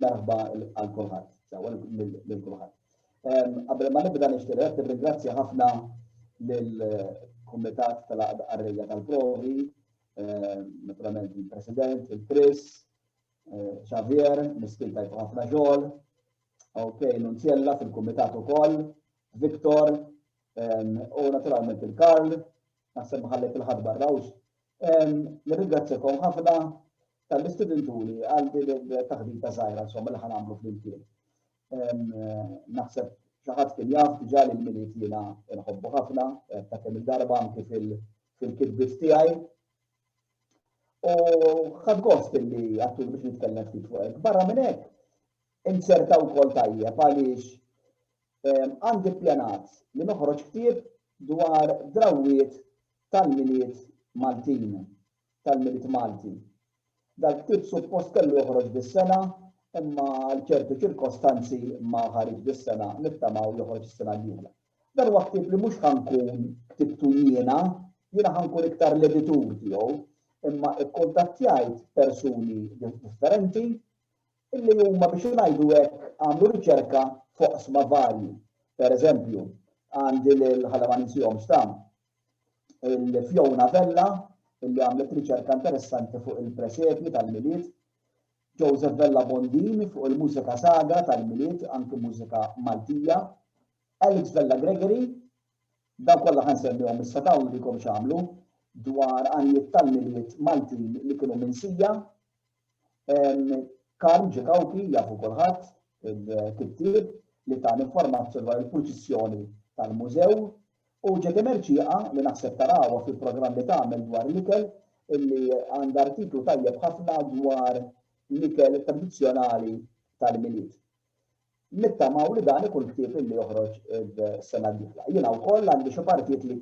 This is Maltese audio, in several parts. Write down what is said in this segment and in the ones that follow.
Merħba għal kulħadd, sewa lil kulħadd. Qabel ma nibda nixtieq nirringrazzja ħafna lill-Kumitat tal-Qarrejja tal-Provi, naturalment il-President, il-Chris, Xavier, miskin tajtu ħafna xogħol, Nunzjella fil-Kumitat ukoll, Viktor, u naturalment il-Karl, naħseb ħallet il-ħadd barrawx. Nirringrazzjakom ħafna tal-istudenturi għal din il-taħdita żgħira insomma li ħanagħmlu flimkien. Naħseb xi ħadd kien jaf diġà li l-Milied jiena nħobbu ħafna, ta' kemm il-darba anke fil-kitbiet tiegħi. U ħadd gost illi għattu biex nitkellem ftit fuq hekk. Barra minn hekk inserta wkoll tajjeb għaliex għandi ppjanat li noħroġ ktieb dwar drawwiet tal-Milied Maltin, tal-Milied Malti. Dal-ktieb suppost kellu joħroġ dis-sena, imma għal ċerti ċirkostanzi ma ħareġ dis-sena, nittamaw joħroġ is-sena l-ieħla. Dan huwa ktieb li mhux ħankun ktibtu jiena ħankun iktar l-editur tiegħu, imma kkuntattjajt persuni differenti illi huma biex ngħidu hekk għamlu riċerka fuq sma varji. Pereżempju, għandi l-ħala ma ninsihomx il-Fjona Vella illi għamlet riċerka interessanti fuq il-presepji tal-Milied, Joseph Vella Bondini fuq il-mużika saga tal-Milied, anke mużika Maltija, Alex Vella Gregory, dawn kollha ħansemmihom issa dawn li kom x'għamlu dwar għanijiet tal-Milied Maltin li kienu minsija, Karl Ġekawki jafu kulħadd il-kittieb li ta' informazzjoni dwar il-proċessjoni tal-mużew, u ġedi Merċieqa li naħseb tarawha fil-programm li tagħmel dwar l-ikel illi għandha artiklu tajjeb ħafna dwar l-ikel tradizzjonali tal-Milied. Nittamaw li dan ikun ktieb illi joħroġ is-sena d-dieħla. Jiena wkoll għandi xi partijiet li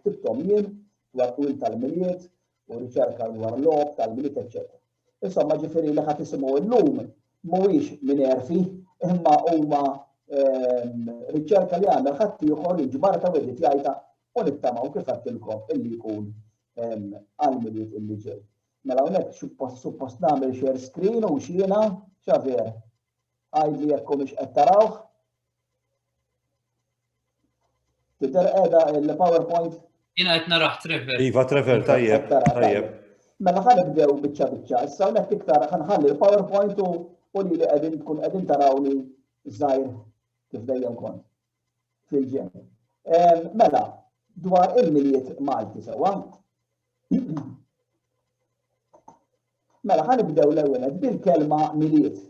ktibthom jien dwar twil tal-Milied u riċerka dwar l-lob tal-Milied, eċċetera. Insomma ġifieri li ħadd isimgħu llum mhuwiex minn erfi, imma huma riċerka li għandha ħadd ieħor il-ġbarta u editjajta u nittamaw kif għattilkom illi jkun għall-Milied illi ġej. Mela hawnhekk suppost nagħmel share screen u x'jiena Xavier. Għajdli jekk mhux qed tarawh. Tidher qiegħda il-PowerPoint. Jiena qed naraħ Trevor. Iva Trevor, tajjeb, tajjeb. Mela ħanibdew biċċa. Issa hawnhekk iktar ħanħalli il-PowerPoint u li tkun qegħdin tarawni żgħir kif dejjem kont fil-ġen. Mela, dwar il-Milied Malti sewwa. Mela ħanibdew l-ewwel bil-kelma Milied.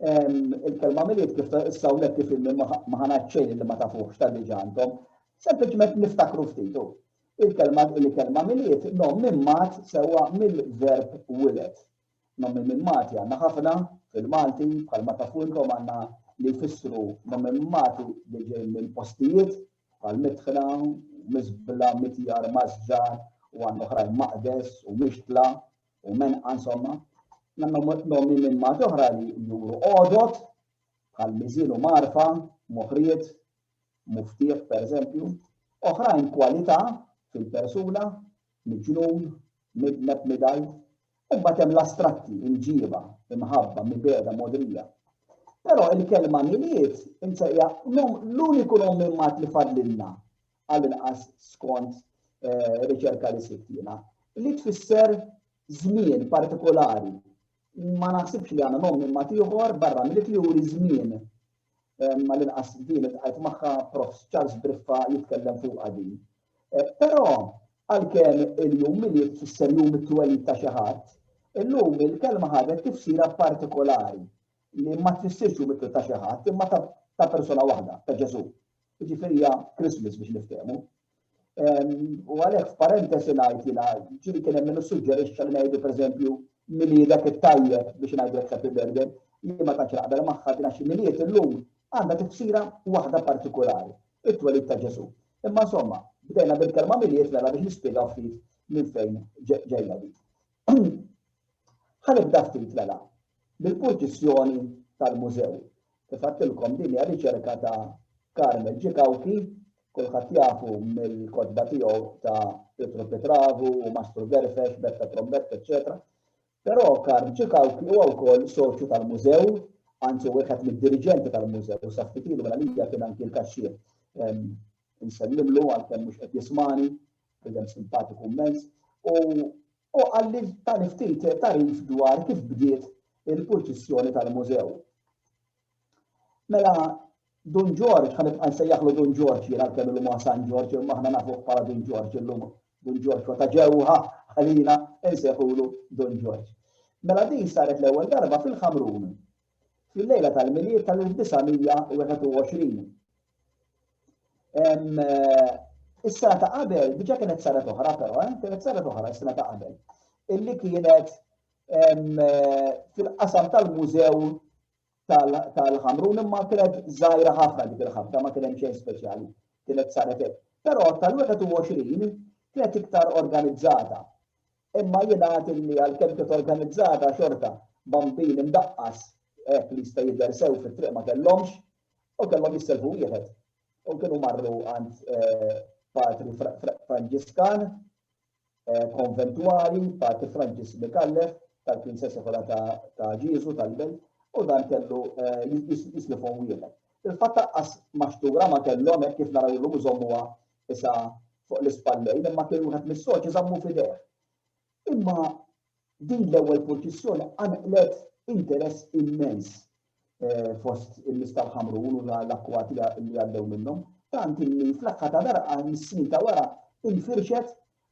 Il-kelma Milied kif issa hawnhekk kif ma ħanaċċejn li ma tafuhx ta' diġà intom, sempliċement niftakru ftitu. Il-kelma Milied nom minn mat sewwa mill-verb wiled. Nom minn mati għandna ħafna fil-Malti bħalma tafulkom għandna li jfissru nom minn mati li ġej mill-postijiet bħal-mitħna, miżbla, mitjar, mażġar u għandna oħrajn maqdes u mixtla u menqa insomma. Nomi minn mati oħra li juru għodot bħal-miżin u marfa, moħriet, muftieħ pereżempju, oħrajn kwalità fil-persuna, miġnun, midneb midaj, u mbagħad hemm l-astratti, imġiba, imħabba, mibeda, modrija. Però il-kelma Milied insejja l-uniku nom minn mat li fadlilna għall-inqas skont riċerka li sittina li tfisser żmien partikolari. Ma naħsibx li għandna nom minn mat ieħor barra Milied li juri żmien ma l-inqas din qed magħha Prof. Charles Briffa jitkellem fuqha din. Però għalkemm il-jum Milied tfisser jum it-twelid ta' xi ħadd, illum il-kelma ħadet tifsira partikolari li ma tfissirx jum it-twelid ta' xi ħadd imma ta' persuna waħda, ta' Ġesu. Jiġifieri hija Christmas biex niftehmu. U għalhekk f'parentesi ngħid jiena ġieli kien hemm min issuġġerixxa li ngħidu pereżempju Miliedek it-tajjeb biex ngħidlek happy birthday, jien ma tantx naqbel magħha din għax Milied illum għandha tifsira waħda partikolari, it-twelid ta' Ġesu. Imma insomma, bdejna bil-kelma Milied mela biex nispjegaw ftit minn fejn ġejna din. Ħanibda ftit mela bil-proċessjoni tal-mużew. Kif għattilkom din hija riċerka ta' Karl Ġekawki, kulħadd jafu mill-kodba tiegħu ta' Pietro Petravu u Mastru Gerfex, Betta Trombetta, eċetera. Però Karl Ċikawki huwa wkoll soċju tal-mużew, anzi wieħed mid-diriġenti tal-mużew, u saffitilu mela lija kien anki l-kaxxier. Insellimlu għalkemm mhux qed jismani, bidem simpatiku immens, u għalli tani ftit tarif dwar kif bdiet il-purċissjoni tal-mużew. Mela, Don George, ħanibqa' nsejjaħlu Don George jiena kemm illum San George, imma aħna nafuh bħala Don George illum. Don George ta' ġewwa ħalina nsejħulu Don George. Mela din saret l-ewwel darba fil-Ħamrun fil-lejla tal-Milied tal-1921. Is-sena ta' qabel, diġà kienet saret oħra però, kienet saret oħra is-sena ta' qabel, illi kienet fil-qasam tal-mużew tal-Ħamrun imma kienet żgħira ħafna dik il-ħabta, ma kien hemm xejn speċjali, kienet saret hekk. Però tal-21 kienet iktar organizzata. Imma jingħad li għalkemm kienet organizzata xorta bambin imdaqqas hekk li jista' jidher sew fit-triq ma kellhomx u kellhom jisselfu wieħed. U kienu marru għand patri Franġiskan, konventwali, patri Franġis Mikallef, tal-Prinsessa kollha ta' Ġiesu tal-Belt, u dan kellu jislifhom wieħed. Il-fatt taqqas maxtura ma kellhom hekk kif naraw illum iżommuha issa fuq l-ispallejn, imma kienu wieħed mis-soċi żammu f'idejh. Imma din l-ewwel purċissjoni għanqlet interess immens fost il-nies tal-Ħamrun u l-akkwati li għaddew minnhom, tant li fl-aħħar ta' darqa is-snin ta' wara infirxet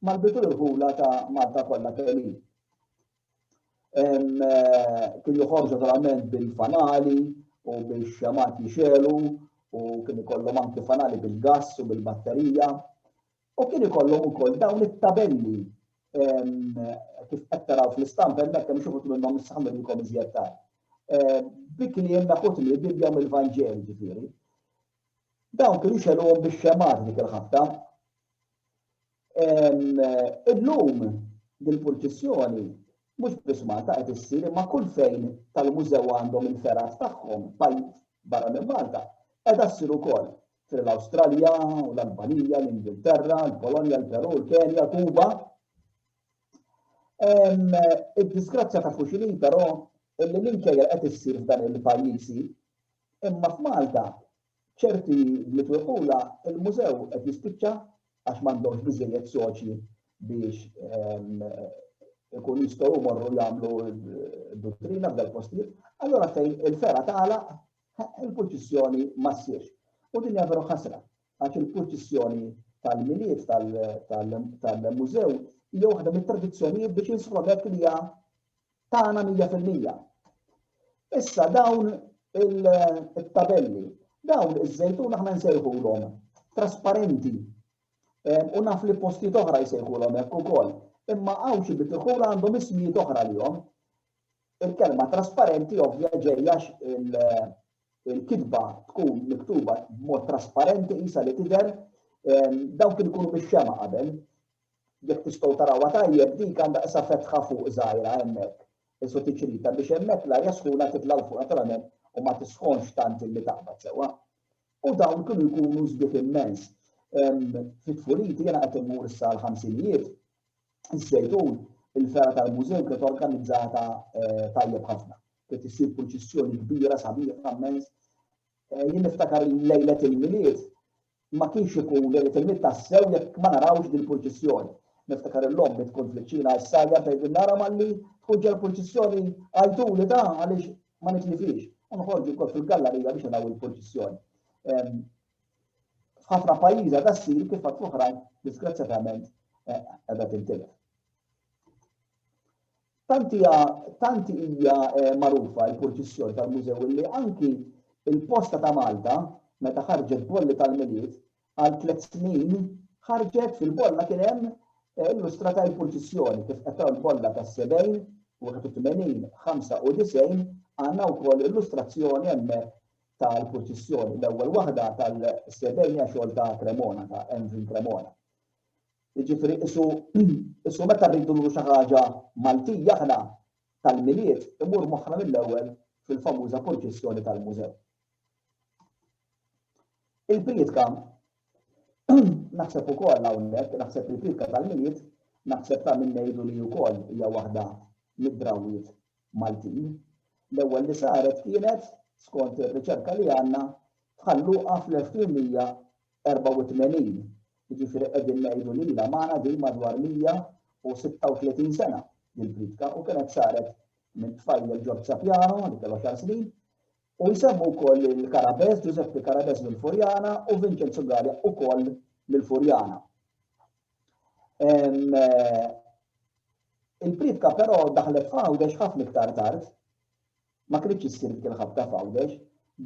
mal-bitul irħula ta' Malta kollha kemm. Kien joħorġu naturalment bil-fanali u bix-xamat jixelu u kien ikollhom anke fanali bil-gass u bil-batterija u kien ikollhom ukoll dawn it-tabelli kif qed taraw fl-istamp hemmhekk hemm xi minnhom nissaħħmilkom iżjed tard. Bikli naħut li Bibja mill-Vanġel ġifieri. Dawn kienu jxeluhom bix-xemat dik il-ħabta. Illum dil-purċissjoni mhux biss Malta qed issir imma kull fejn tal-mużew għandhom il-ferat tagħhom barra minn Malta qiegħda ssir ukoll fil-Awstralja u l-Albanija, l-Ingilterra, l-Polonja, l-Peru, l-Kenja, Kuba. Id-disgrazzja ta' fuxili però illi minkejja qed issir f'dan il-pajjiżi, imma f'Malta ċerti li twiequla il-mużew qed jispiċċa għax m'għandhomx biżejjed soċji biex ikun jistgħu jmorru jagħmlu d-dottrina f'dal postijiet, allura fejn il-fera tagħlaq il-purċissjoni ma ssirx. U din hija veru ħasra għax il-purċissjoni tal-Milied tal-mużew hija waħda mit-tradizzjonijiet biex jinsħu hekk li hija tagħna 100%. Issa dawn il-tabelli, dawn iż-żejtun aħna nsejħulhom trasparenti u naf li postijiet oħra jsejħulhom hekk ukoll. Imma hawn xi bitħul għandhom ismijiet oħra lihom. Il-kelma trasparenti ovvja ġejjax il-kitba tkun miktuba b'mod trasparenti qisha li tidher dawn kienu jkunu bix-xema qabel. Jekk tistgħu tarawha tajjeb dik għandha issa fetħa fuq żgħira hemmhekk. Issu tiċrita biex hemmhekk l-arja sħuna titla' l fuq naturalment u ma tisħonx tant illi taqbad sewwa. U dawn kienu jkunu żbiet immens. Fit-tfuliti jiena qed immur issa l-ħamsinijiet, iż-żejtun il-fera tal-mużew kienet organizzata tajjeb ħafna. Kienet issir purċissjoni kbira sabiħa immens. Jien niftakar lejlet il-Milied ma kienx ikun lejlet il-Milied tassew jekk ma narawx din il-purċissjoni. Niftakar l-lom tkun fl-ċina s-sajja tgħid nara malli tkun ġew purċissjoni għajtuli ta' għaliex ma nitlifix. U nħorġu wkoll fil-gallerija biex naraw il-purċissjoni. F'ħafna pajjiża ta' ssir kif qatt oħrajn disgrazzjatament qiegħda tintilef. Tanti hija magħrufa l-purċissjoni tal-mużew li anki il-Posta ta' Malta meta ħarġet bolli tal-Milied għal 3 snin ħarġet fil-bolla kien hemm illustrata l-purċissjoni kif qed taraw il-bolla tas-70, 81, 95 għandna wkoll illustrazzjoni hemmhekk tal-purċissjoni. L-ewwel waħda tal-70 hija xogħol ta' Cremona, ta' Envin Cremona. Jiġifieri isu meta rridu nagħmlu xi ħaġa Maltija aħna tal-Milied imur moħħna mill-ewwel fil-famuża purċissjoni tal-mużew. Il-Priedka naħseb ukoll hawnhekk, naħseb il-Priedka tal-Milied naħseb ta' minn ngħidu li wkoll hija waħda mid-Id-Drawwiet Maltin. L-ewwel li saret kienet skont ir-riċerka li għandna tħalluqa fl-1984. Jiġifieri qegħdin ngħidu li ilha magħna din madwar 136 sena il-politika u kienet saret minn tfajjel George Sapjano li kellu 10 snin u jsemmu wkoll il-Karabes, Giuseppe Karabes mill-Furjana u Vincenzo Gallia wkoll mill-Furjana. Il-politika però daħlet f'Għawdex ħafna iktar tard, ma kienx issir il-ħabta f'Għawdex,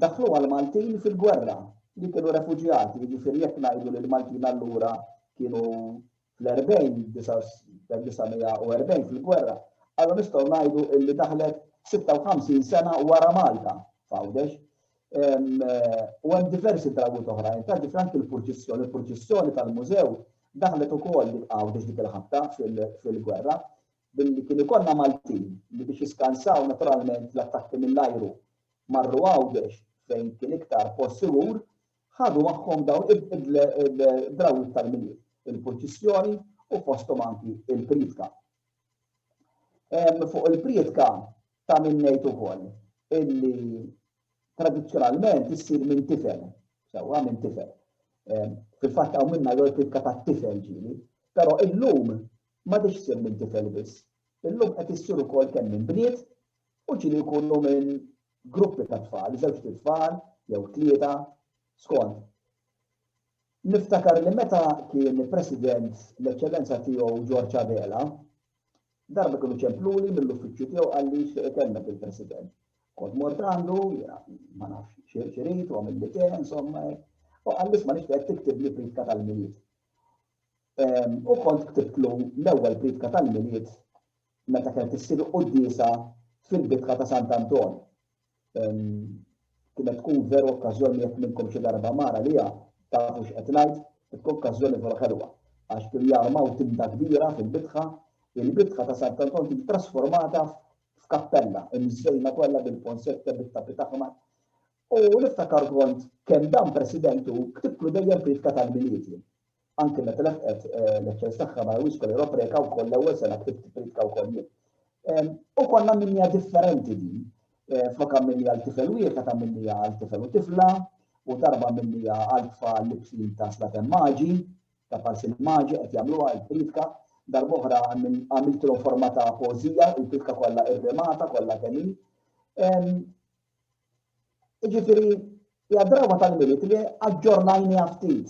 daħlu għal-Maltin fil-gwerra li kienu refuġjati, jiġifieri jekk ngħidu li l-Maltin allura kienu fl-1940 fil-gwerra, allura nistgħu ngħidu li daħlet 56 sena wara Malta f'Għawdex. U hemm diversi Id-Drawwiet oħrajn, tgħid anke il-proċessjoni tal-mużew daħlet ukoll li Għawdex dik il-ħabta fil-gwerra billi kien ikollna Maltin li biex jiskansaw naturalment l-attakki mill-ajru marru Għawdex fejn kien iktar post sigur, ħadu magħhom dawn id-Drawwiet tal-Milied, il-proċessjoni u fosthom anki il-politika. Fuq il-politika ta' min ngħid ukoll illi tradizzjonalment issir minn tifel, sewwa minn tifel. Fil-fatt hawn minna l-politika tat-tifel ġieli, però illum m'għadix issir minn tifel biss. Illum qed issir ukoll kemm minn bniet u ġieli jkunu minn gruppi ta' tfal, żewġ tfal jew tlieta skont. Niftakar li meta kien President l-Eċċellenza tiegħu George Avela, darba kienu ċempluli mill-uffiċċju tiegħu qalli kelmet il-President. Kont mort għandu, ma nafx xiriet u għamil li kien, insomma, u għallis ma nixtieq tiktib li politika tal-Milied. U kont ktibtlu l-ewwel politika tal-Milied meta kienet issir qudiesa fil-bitħa ta' Sant'Anton. Kienet tkun veru okkażjoni jekk minnkom xi darba mara li hija tafu x'qed ngħid, tkun okkażjoni veru ħelwa għax kienu jarmaw timda kbira fil-bitħa, il-bitħa ta' Sant'Anton kienet trasformata f'kappella, imżejna kollha bil-ponsetta bit-tapi tagħhom. U niftakar kont kemm dan Presidentu ktiblu dejjem politika tal-Milied. Anke meta lefqet l-eċċellenza tagħha ma' Wiskola Ewropea wkoll l-ewwel sena ktibt politika wkoll jien. U konna minnija differenti din. Flokka minnija għal-tifel wieħed ta' minnija għal-tifel u tifla, u darba minnija għal-tfal libsin ta' slatem maġi, ta' parsil maġi qed jagħmluha l-politika, darba oħra għamiltilhom forma ta' poeżija, il-politika kollha irrimata, kollha kemm hi. Jiġifieri hija drawa tal-Milied li aġġornajniha ftit.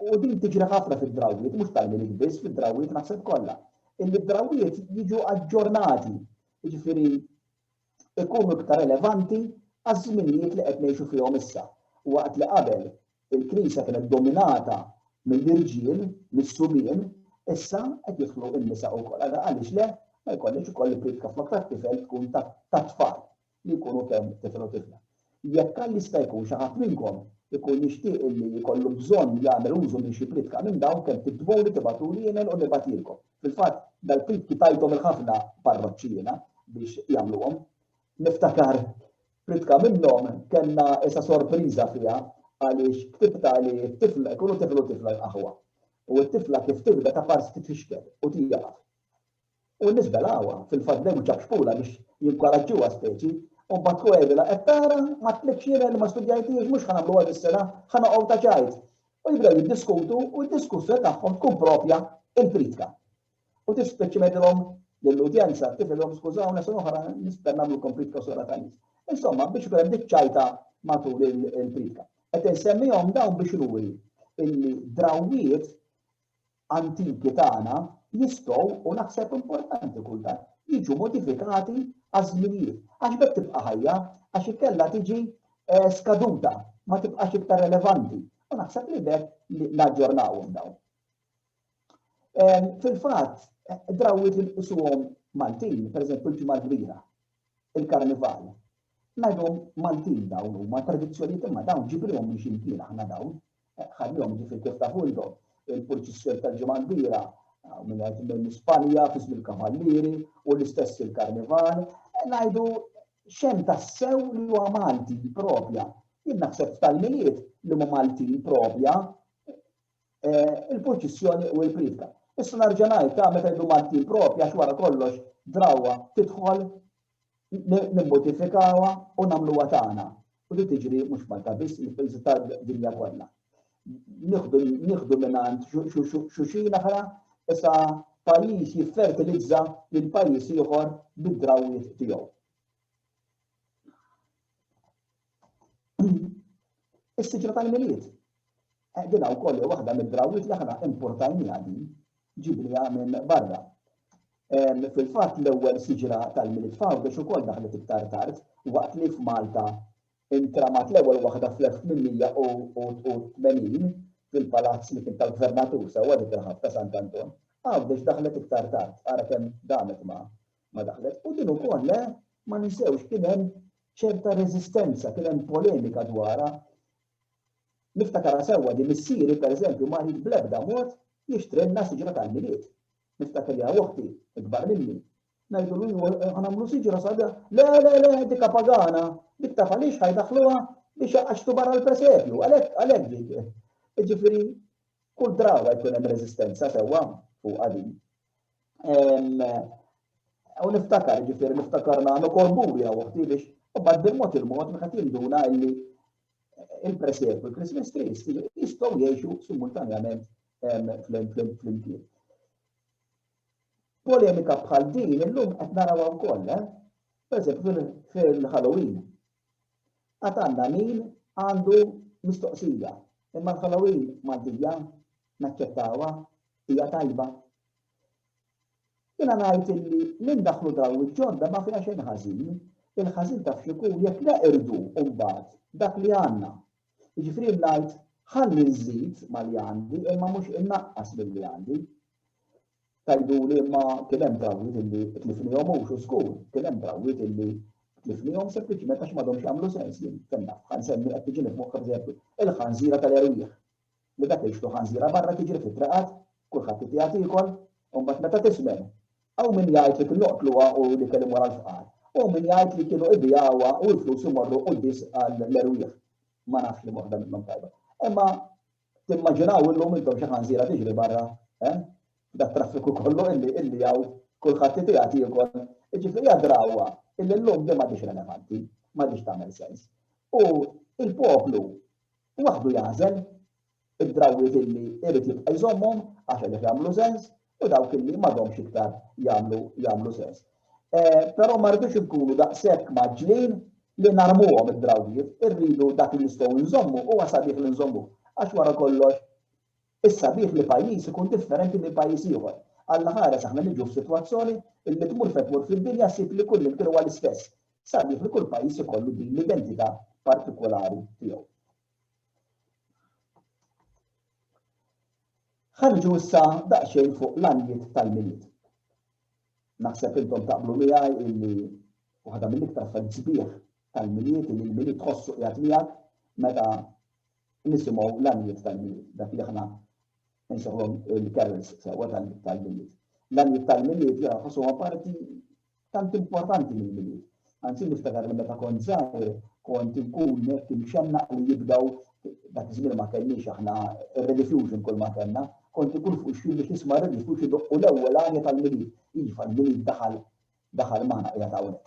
U din tiġri ħafna fid-Drawwiet, mhux tal-Milied biss, fid-Drawwiet naħseb kollha. Il-Drawwiet jiġu aġġornati, jiġifieri ikunu iktar relevanti għaż-żminijiet li qed ngħixu fihom issa. U waqt li qabel il-Knisja kienet dominata mill-irġiel, mis-subien, issa qed jidħlu n-nisa wkoll. Għaliex le ma jkollix ukoll il-politika flok tat-tifel tkun ta' tfal li jkunu kemm tifel u tifla. Jekk jista' jkun xi ħadd minnkom ikun jixtieq li jkollu bżonn jagħmel użu minn xi politika minn dawn kemm tiktbuli tibatuli email u nibatilkom. Fil-fatt dal-politiki tajthom il-ħafna parroċċina biex jagħmluhom. Niftakar politika minnhom kellna issa sorpriża fiha għaliex ktibta li t-tifla jkunu tifel u tifla l-qaħwa. U t-tifla kif tibda ta' farsi titfixkel u tieqaf. U n-nisba l-għawa fil-fatt dew ċaqxpula biex jinkoraġġuha speċi. U batku għedila, tara ma t-tlek xira li ma studjajtiex, mux ħanamlu għad is-sena, ħanaqgħu ta' ċajt. U jibdew jiddiskutu u d-diskussja tagħhom tkun propja il-politika. U tispeċimedilhom lill-udjenza tifilhom skużawna se oħra nisper nagħmlukom politika sura ta' nies. Insomma biex ikun hemm ċajta matul il-politika. Qed insemmihom dawn biex nuri illi drawwiet antiki tagħna jistgħu u naħseb importanti kultant jiġu modifikati għaż-żminijiet. Għax bekk tibqa' ħajja, għax ikella tiġi skaduta, ma tibqax iktar relevanti. U naħseb li bekk naġġornawhom dawn. Fil-fatt, drawwiet li nqisuhom Maltin, pereżempju l-ġimgħa kbira, il-Karnival. Ngħidhom Maltin dawn huma tradizzjonijiet imma dawn ġibrihom minn x'imkien aħna dawn. Ħadnihom ġifier kif tafulhom il-purċissjoni tal-ġimgħa kbira minn Spanja, f'ism il-Kavallieri u l-istess il-Karnival. Ngħidu xemm tassew li huwa Malti propja. Jien naħseb tal-Milied li huma Malti propja il-proċessjoni u l-politika. Issa narġa' ngħid meta jdu Maltin propja għax wara kollox drawwa tidħol nimmodifikawha u nagħmluha tagħna. U li tiġri mhux Malta biss il-pajjiżi tad-dinja kollha. Nieħdu mingħand xulxin aħra issa pajjiż jiffertilizza lil pajjiż ieħor bid-drawwiet tiegħu. Is-siġra tal-Milied. Din wkoll waħda mid-drawwiet li aħna importajniha din, ġibriha minn barra. Fil-fatt l-ewwel siġra tal-Milied f'Għawdex ukoll daħlet iktar tard, waqt li f'Malta intramat l-ewwel waħda fl-1880 fil-palazz li kien tal-Gvernatur sewwa dik il-ħabs ta' Sant Anton. Għawdex daħlet iktar tard, ara kemm damet ma daħlet. U din ukoll ma ninsewx kien hemm ċerta reżistenza, kien hemm polemika dwarha. Niftakara sewwa di missieri pereżempju ma rrid bl-ebda mod jixtrilna siġra tal-Milied. Niftakar ja uħti ikbar minni. Ngħidu lu ħanamlu siġra sada, le, dika pagana, dik taf għaliex ħajdaħluha biex jaqqaxtu barra l-presepju, għalhekk dik. Ġifieri kull drawwa jkun hemm reżistenza sewwa fuq din. U niftakarna nokorburi għaw uħti biex u bad bil-mod il-mod meħat jinduna illi il-presepju, il-Christmas trees jistgħu jgħixu simultanjament fl-imkien. Polemika bħal din illum qed narawha wkoll, pereżempju fil-Halloween. Għad għandna min għandu mistoqsija, imma l-Halloween Maltija naċċettawha hija tajba. Jiena ngħid illi l-indaħlu drawwiet ġodda ma fiha xejn ħażin, il-ħażin taf x'ikun jekk neqirdu mbagħad dak li għandna. Jiġifieri ngħid ħalli nżid mal-li għandi imma mhux innaqqas milli għandi. Tajduli imma kien hemm drawwiet illi tlifnihom mhux u żgur, kien hemm drawwiet illi tlifnihom sempliċiment għax m'għadhomx jagħmlu sens jien. Kenna ħansemmi qed tiġi f'moħħ eżempju il-ħanżira tal-erwieħ. Li dak jixtu ħanżira barra tiġri fit-traqat, kulħadd titjagħ ikol, u mbagħad meta tismen. Aw min jgħid li kienu joqtluha u li kellhom wara l-fqar. U min jgħid li kienu ibjawha u l-flus imorru qudies għall-erwieħ. Ma nafx li waħda minnhom tajba. Imma timmaġinaw illum intom xi ħanżira tiġri barra, dak traffiku kollu illi jaw kulħadd titjagħ ikol. Ġifieri hija drawwa illi llum din m'għadix relevanti, m'għadix tagħmel sens. U il-poplu waħdu jażel id-drawwiet illi irid jibqa' jżommhom għax li jagħmlu sens u dawk illi m'għadhomx iktar jagħmlu sens. Però ma rridux inkunu daqshekk maġġlin li narmuhom id-drawwiet, irridu dak li nistgħu nżommu huwa sabiħ li nżommu. Għax wara kollox is-sabiħ li pajjiż ikun differenti minn pajjiż ieħor. Alla ħares aħna niġu f'sitwazzjoni illi tmur fil-dinja ssib li kull imkien huwa l-istess. Sabiħ li kull pajjiż ikollu din l-identità partikolari tiegħu. Ħarġu issa daqsxejn fuq l-għanijiet tal-Milied. Naħseb intom taqblu miegħi illi waħda mill-iktar fil-ġbieħ tal-Milied illi l-Milied tħossu qiegħed miegħek meta nisimgħu l-għanijiet tal-Milied, dak li aħna nsejħulhom il-carols sewwa tal-Milied. L-għanijiet tal-Milied jaħossu parti tant importanti mill-Milied. Anzi niftakar li meta kont żgħir kont inkun imxennaq li jibdew dak iż-żmien ma kellniex aħna ir-rediffusion kull ma kellna, kont ikun fuq xi biex nisma' rediffusion u l-ewwel għanja tal-Milied. Iva l-Milied daħal magħna qiegħed hawnhekk.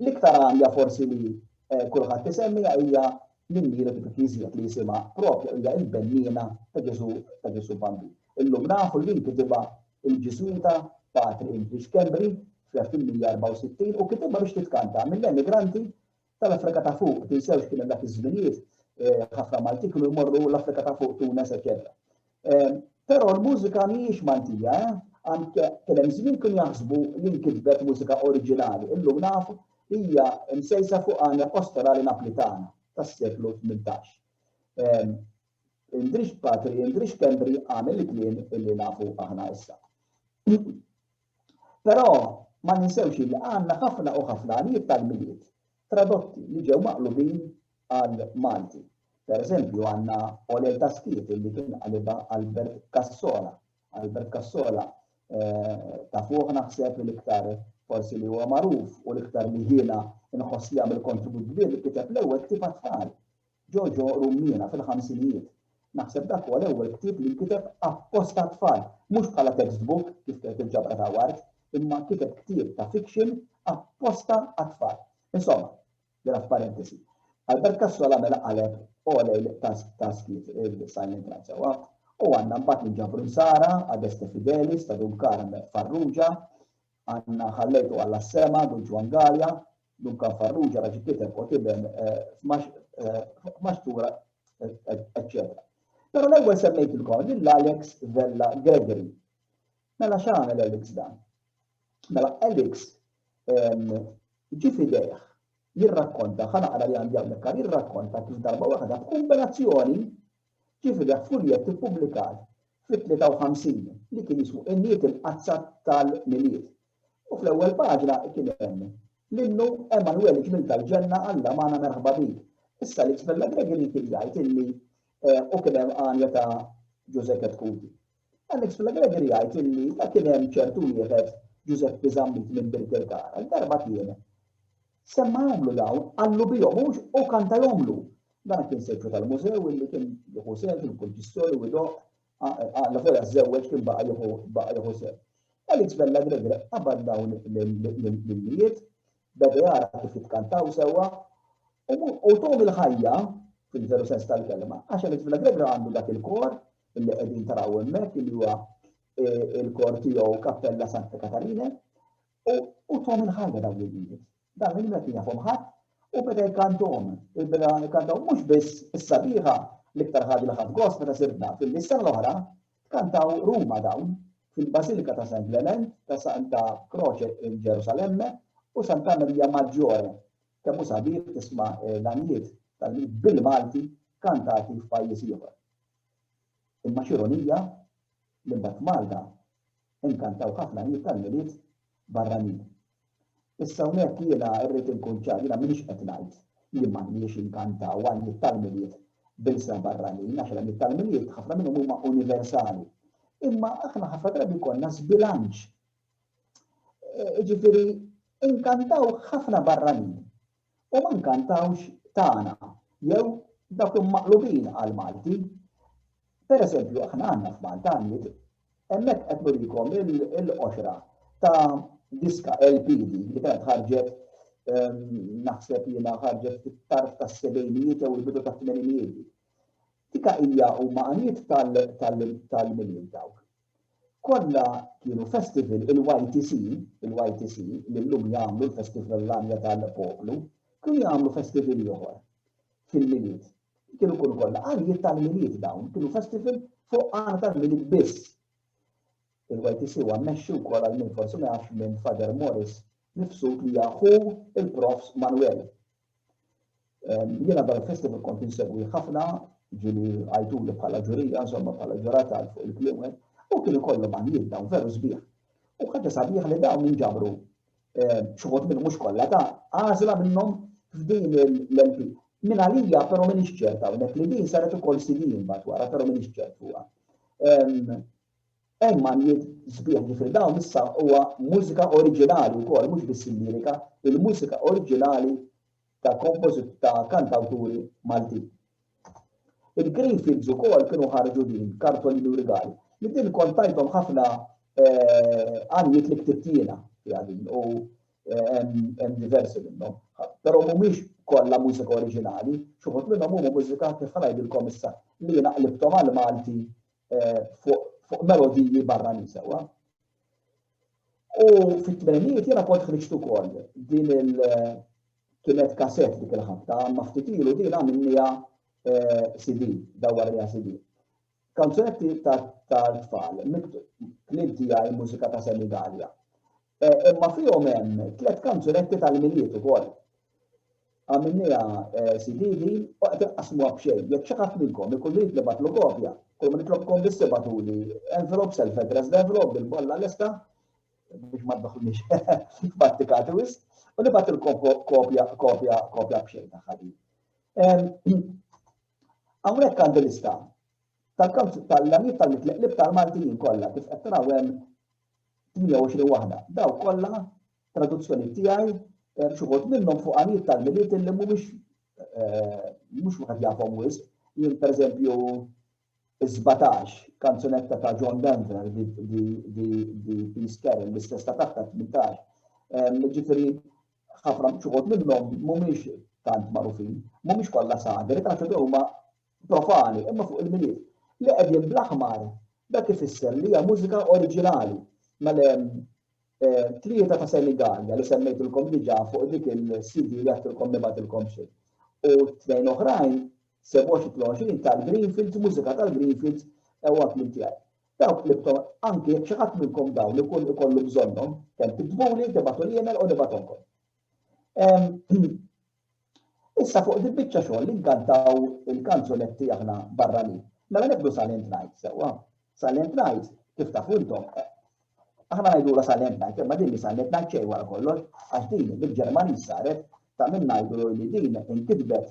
L-iktar għanja forsi li kulħadd isemmiha hija l-Milied kif li jisimha proprja hija l-bennina ta' Ġesu Bambin. Illum nafu li kitibha il-Ġesuita Patri English Cambry fl-1864 u kitibha biex titkanta mill-emigranti tal-Afrika ta' fuq, tinsewx kien dak iż-żminijiet ħafna Malti kienu jmorru l-Afrika ta' fuq Tunes, eċetera. Però l-mużika mhijiex Maltija, anke kien hemm żmien kienu jaħsbu li nkitbet mużika oriġinali. Illum nafu hija msejsa fuq għanja pastorali Naplitana tas-seklu 18. Patri English Cambry għamel il-kliem illi nafu aħna issa. Però ma ninsewx li għandna ħafna u ħafna għanijiet tal-Milied tradotti li ġew maqlubin għal-Malti. Per eżempju għandna Olel ta' Skiet illi kien qalibha Albert Cassola. Albert Cassola ta' fuq naħseb l-iktar forsi li huwa magħruf u l-iktar li jiena inħoss li għamel kontribut kbir li kiteb l-ewwel ktieb tfal. Ġoġo Rummina fil-ħamsinijiet. Naħseb dak huwa l-ewwel ktieb li nkiteb apposta tfal, mhux bħala textbook kif kienet il-ġabra ta' Ward, imma kiteb ktieb ta' fiction apposta għat-tfal. Insomma, dira f'parentesi. Albert Cassola mela qaleb olej ta' skif il-silent run sewwa, u għandna mbagħad nġabru Sara, Adeste Fidelis, ta' Duncan Farrugia, għandna ħallejtu għall-Assema, Ġwan Galja, Duncan Farrugia raġi kiteb u tibem f'maxtura, eccetera. Pero l-ewwel semmejtilkom lill-Alex Vella Gregory. Mela x'għamel Alex dan? Mela Alex ġi fidejh jirrakkonta, ħanaqra li għandi hawnhekk jirrakkonta kif darba waħda b'kombinazzjoni ġi fidejh fuljet ippubblikat fit-53 li kien jismu in-niet il-qazza tal-Milied. U fl-ewwel paġna kien hemm minnu Emanuel ġmil tal-ġenna Alla magħna merħba bik. Issa Alex Vella Gregory kien jgħid illi u kien hemm għanja ta' Giuseppe Tkuti. Alex Vella Gregory jgħid illi ta' kien hemm ċertu wieħed Giuseppe Zambit minn Birkirkara, darba kien semmahomlu dawn, għallu bihom u kantajhomlu. Dan kien seġġu tal-mużew illi kien jieħu seħ il-kulġistjoni u jdoq għalla fuq żewweġ kien baqa' jieħu seħ. Alex Vella Gregory qabad dawn l-miliet, beda jara kif jitkantaw sewwa u tom il-ħajja fil-veru sens tal-kelma, għax Alex Vella Gregory għandu dak il-kor illi qegħdin taraw hemmhekk illi huwa il-kor tiegħu Kappella Santa Katarina u tom il-ħajja dawn il-miliet. Dan il-miliet kien jafhom ħadd u beda jkantom mhux biss is-sabiħa l-iktar ħaġa li ħadd gost meta sirna fil-sena l-oħra kantaw Ruma dawn fil-Basilika ta' San Clement, ta' Santa Croce il-Ġerusalemme u Santa Maria Maggiore, kemm hu sabiħ tisma' l-għanijiet tal-Milied bil-Malti kantati f'pajjiż ieħor. Imma x'ironija li mbagħad Malta inkantaw ħafna għanijiet tal-Milied barranin. Issa hawnhekk jiena rrid inkun ċar, jiena m'iniex qed ngħid li m'għandniex inkantaw għanijiet tal-Milied bil-sa barranin, għax l-għanijiet tal-Milied ħafna minnhom huma universali. Imma aħna ħafna drabi konna sbilanċ. Ġifieri inkantaw ħafna barranin u ma nkantawx tagħna jew dawk maqlubin għal Malti. Pereżempju aħna għandna f'Malta hemmhekk qed nurikom il-qoxra ta' diska LPD li kienet ħarġet naħseb jiena ħarġet fit-tarf tas-sebgħinijiet jew il-bidu tat-tmeninijiet. Tika hija huma għanijiet tal-Milied dawk. Kollha kienu festival il-YTC li llum jagħmlu l-Festival l-Anja tal-Poplu, kienu jagħmlu festival ieħor fil-Milied. Kienu kollha għanijiet tal-Milied dawn, kienu festival fuq għana tal-Milied biss. Il-YTC huwa mmexxi wkoll għal min forsi ma jafx minn Father Morris nifsu li jaħu il-Profs Manuel. Jiena dan il-festival kont insegwi ħafna, ġieli għajtuli bħala ġurija, insomma bħala ġurata fuq il-kliem, u kienu kollhom għanijiet dawn veru sbieħ. U ħaġa sabiħ li dawn inġabru xogħol minnhom mhux kollha ta' għażla minnhom f'din l-LP. Min għalija però m'iniex ċerta hawnhekk li din saret ukoll CD mbagħad wara, però m'iniex ċert fuqha. Hemm għanijiet sbieħ ġifieri dawn issa huwa mużika oriġinali wkoll, mhux biss il-lirika, il-mużika oriġinali ta' kantawturi Malti. Il-Greenfields ukoll kienu ħarġu din kartolini u rigali. Li din kontajthom ħafna għanijiet li ktibtina fiha din u hemm diversi minnhom. Però mhumiex kollha mużika oriġinali, xuħud minnhom huma mużika kif ngħidilkom issa li jiena qlibthom għal Malti fuq melodiji barranin sewwa. U fit-tmenijiet jiena kont ħriġt ukoll din kienet kasett dik il-ħabta ma ftit ilu din għamilniha CD, dawar li CD. Kanzunetti tal-tfal, klib tiegħi mużika ta' Senigalja. Imma fihom hemm 3 kanzunetti tal-Milied ukoll. Għamilniha CD din u qed inqasmuha b'xejn. Jekk xi ħadd minnkom ikollu jitlobatlu kopja, kull ma nitlobkom biss tibatuli envelop self-addressed envelop bil-bolla lesta biex ma tdaħħlniex f'battikati wisq u nibattilkom kopja b'xejn tagħha din. Hawnhekk għandi lista tal-għanijiet tal-mitleqlib tal-Maltijin kollha kif qed taraw hemm 28 waħda. Daw kollha traduzzjoni tiegħi xi wħud minnhom fuq għanijiet tal-Milied li mhumiex wieħed jafhom wisq. Jien pereżempju 17 kanzunetta ta' John Denver di Peace Carol l-istess ta' 18. Ġifieri ħafna xuħod minnhom mhumiex tant magħrufin, mhumiex kollha sagri, ta' huma profani, imma fuq il-milied. Li qegħdin bl-aħmar dak ifisser li hija mużika oriġinali tlieta ta' Senigalja li semmejtilkom diġà fuq dik il-CD li għattilkom nibatilkom xi. U tnejn oħrajn 27 tal-Greenfield, mużika tal-Greenfield ewwaq minn tiegħi. Dawk li anke jekk xi ħadd minnkom dawn li jkun ikollu bżonnhom, kemm tiktbuli, tibgħatu l-email u nibathomkom. Issa fuq dik biċċa xogħol li nkantaw il-kanzunetti aħna barranin. Mela nibdu Silent Night sewwa. Silent Night kif tafu intom. Aħna ngħidula Silent Night, imma din li Silent Night xejn wara kollox, għax din bil-Ġermaniż saret ta' minn ngħidu li din inkitbet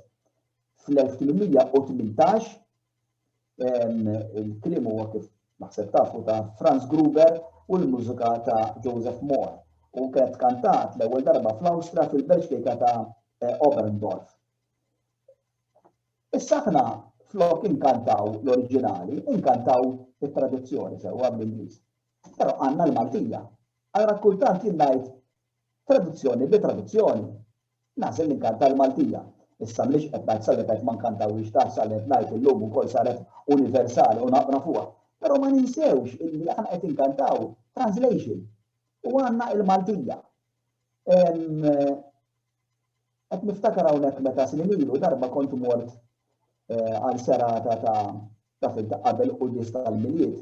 fl-1818 il-kliem huwa kif naħseb tafu ta' Franz Gruber u l-mużika ta' Joseph Moore. U kienet kantat l-ewwel darba fl-Awstra fil-Berxkejka ta' Oberndorf. Issa aħna flok inkantaw l-oriġinali, inkantaw it-tradizzjoni sewwa bl-Ingliż. Però għandna l-Maltija. Allura kultant jien ngħid traduzzjoni bi traduzzjoni. Naħseb li nkanta l-Maltija. Issa mlix qed ngħid Silent Night ma nkantawx ta' Silent Night illum ukoll saret universali u naqra fuqha. Però ma ninsewx illi aħna qed inkantaw translation u għandna l-Maltija. Qed niftakar hawnhekk meta snin ilu darba kont mort għal serata ta' qabel qudies tal-Milied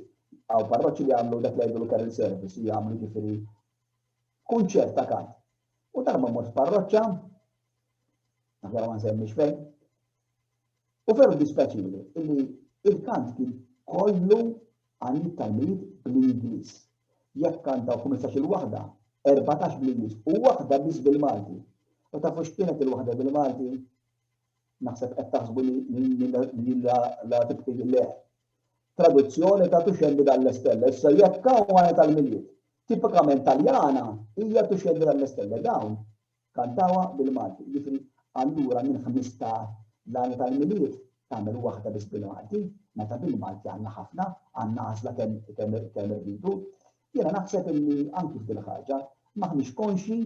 għaw parroċċi li għamlu dak li jgħidu carol service li għamlu ġifieri kunċert ta' kant. U darba mort f'parroċċa, naħdar ma nsemmix fejn, u veru dispeċili illi il-kant kien kollu għandi tal-Milied bl-Ingliż. Jekk kantaw 15 il-waħda, 14 bl-Ingliż u waħda biss bil-Malti. U tafu x'kienet il-waħda bil-Malti? Naħseb qed taħsbu li la tibtih il-leħ. Traduzzjoni ta' Tuxelli dall-Estelle. Issa jekk hawn tal-Milied. Tipikament Taljana hija Tuxelli dall-Estelle dawn kantawha bil-Malti. Ġifieri allura minn 15 l-għani tal-Milied tagħmel waħda biss bil-Malti, meta bil-Malti għandna ħafna, għandna għażla kemm irridu. Jiena naħseb illi anki f'dil ħaġa maħniex konxi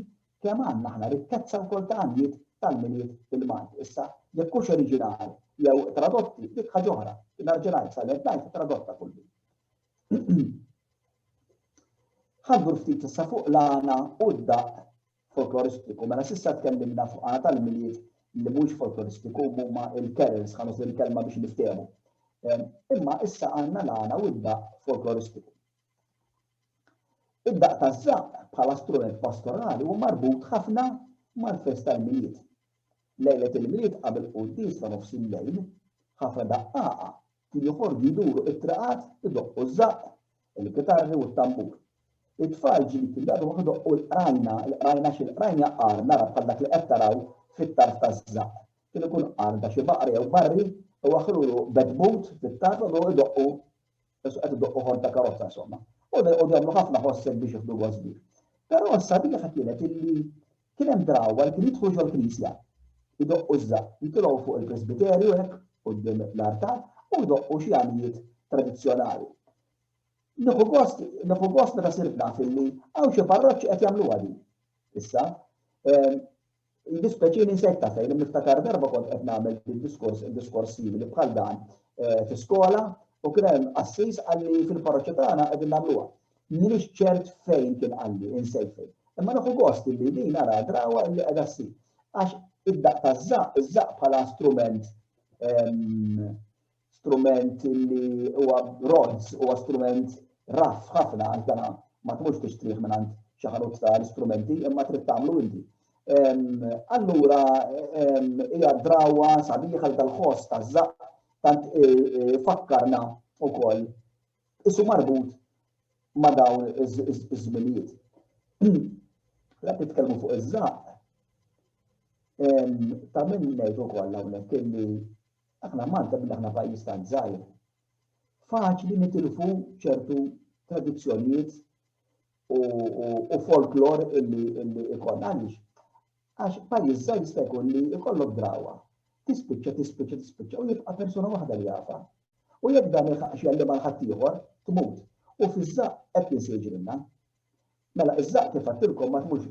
kemm għandna aħna rikkezza wkoll ta' għandiet tal-Milied bil-Malti. Issa jekk hux oriġinali jew tradotti dik ħaġa oħra. L-oriġinali Silent Night tradotta kullu. Ħaddu ftit issa fuq l-għana u d-daq folkloristiku. Mela s'issa tkellimna fuq għana tal-Milied li mhux folkloristiku huma il-carols ħanus il-kelma biex niftehmu. Imma issa għandna l-għana u d-daq folkloristiku. Id-daq taż-żaq bħala strument pastorali u marbut ħafna mal-fest tal-Milied. Lejlet il-Milied qabel qudies ta' nofs il-lejl, ħafna daqqaqa kien joħorġu jduru it-traqat idoqqu ż-żaq, il-kitarri u t-tambur. It-tfal ġili kien doqqu l-qrajna xil-qrajna qar nara bħal dak li qed taraw fit-tarf taż-żaq. Kien ikun qar ta' xi baqri jew barri u aħrulu bedbut fit-tarf u idoqqu qed idoqqu ħor ta' karozza insomma. U jagħmlu ħafna ħosseb biex jieħdu għożbir. Però s-sabiħa kienet illi kien hemm drawwa li kien jidħlu ġol-Knisja. Idoqqu ż-żaq, jitilgħu fuq il-Presbiterju hekk quddiem l-altar u jdoqqu xi għanijiet tradizzjonali. Nieħu gost meta sirt naf illi hawn xi parroċċi qed jagħmluha din. Issa, dispeċini sekta fejn niftakar darba kont qed nagħmel diskors simili bħal dan fi-skola u kien hemm assis għalli fil-parroċċja tagħna qegħdin nagħmluha. M'iniex ċert fejn kien għalli insejt fejn. Imma nieħu gost illi din nara drawwa li qiegħda ssir. Għax id-daq taż-żaq, iż-żaq bħala strument li huwa rods, huwa strument raff ħafna għax dana ma tmux tixtrih minn xi ħanut tal-istrumenti imma trid tagħmlu inti. Allura hija drawwa sabiħa tal-ħoss taż-żaq tant fakkarna wkoll isu marbut ma' dawn iż-żminijiet. Qed titkellmu fuq iż-żaq ta' min ngħidu wkoll hawnhekk illi aħna Malta billi aħna pajjiż tant żgħir. Faċli nitilfu ċertu tradizzjonijiet u folklor illi ikollna għaliex. Għax pajjiż żgħir jista' jkun li jkollok drawwa. Tispiċċa u jibqa' persuna waħda li jafa. U jekk dan xjelli mal ħaddieħor tmut. U fiż-żaq qed jiġrilna. Mela iż-żaq kif għattilkom ma tmux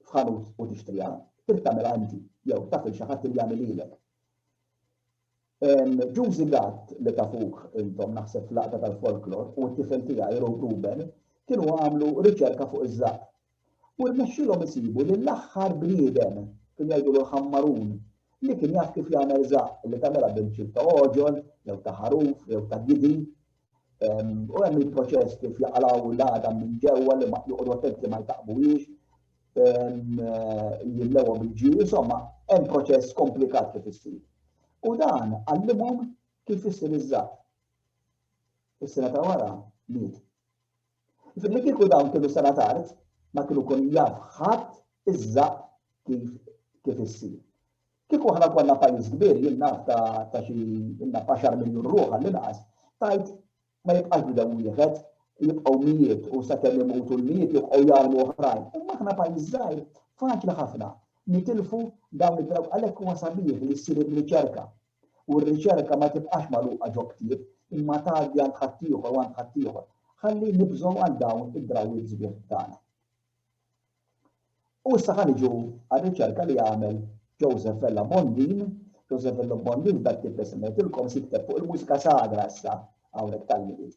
f'ħanut u tixtriha, trid tagħmilha inti jew tafil xi ħadd li jagħmel ilek. Ġużi Gatt li tafuh intom naħseb fl-laqta tal-folklor u t-tifel tiegħi Ruben kienu għamlu riċerka fuq iż-żaq. U rnexxilhom isibu li l-aħħar bniedem kien jgħidulu ħammarun li kien jaf kif jagħmel żaq li tagħmelha bil-ċil ta' oġol, jew ta' ħaruf, jew ta' gidi. U hemm il-proċess kif jaqalaw l-għadam minn ġewwa li ma joqgħodu attenti ma jtaqbuhiex, jillewwa bil-ġie, insomma, hemm proċess komplikat kif issir. U dan għallimhom kif issir iż-żaq. Is-sena ta' wara miet. Ifirli kieku dawn kienu sena tard, ma kienu kun jaf ħadd iż-żaq kif issir. Kieku aħna konna pajjiż kbir jien naf ta' xi 10 miljun ruħ għall-inqas, tajt ma jibqax bdew wieħed, jibqgħu mijiet u sakemm imutu l-mijiet jibqgħu jarmu oħrajn. Imma aħna pajjiż żgħir faċli ħafna nitilfu dawn id-draw għalhekk huwa sabiħ li ssir ir-riċerka. U r-riċerka ma tibqax magħluqa ġo ktieb imma tgħaddi għand ħaddieħor u għand ħaddieħor. Ħalli nibżgħu għal dawn id-drawwiet żbieħ tagħna. U issa ħaniġu għar-riċerka li għamel Joseph Ella Bondin. Joseph Ella Bondin dak kif semmejtilkom sikteb fuq il-mużika sagra issa hawnhekk tal-Milied.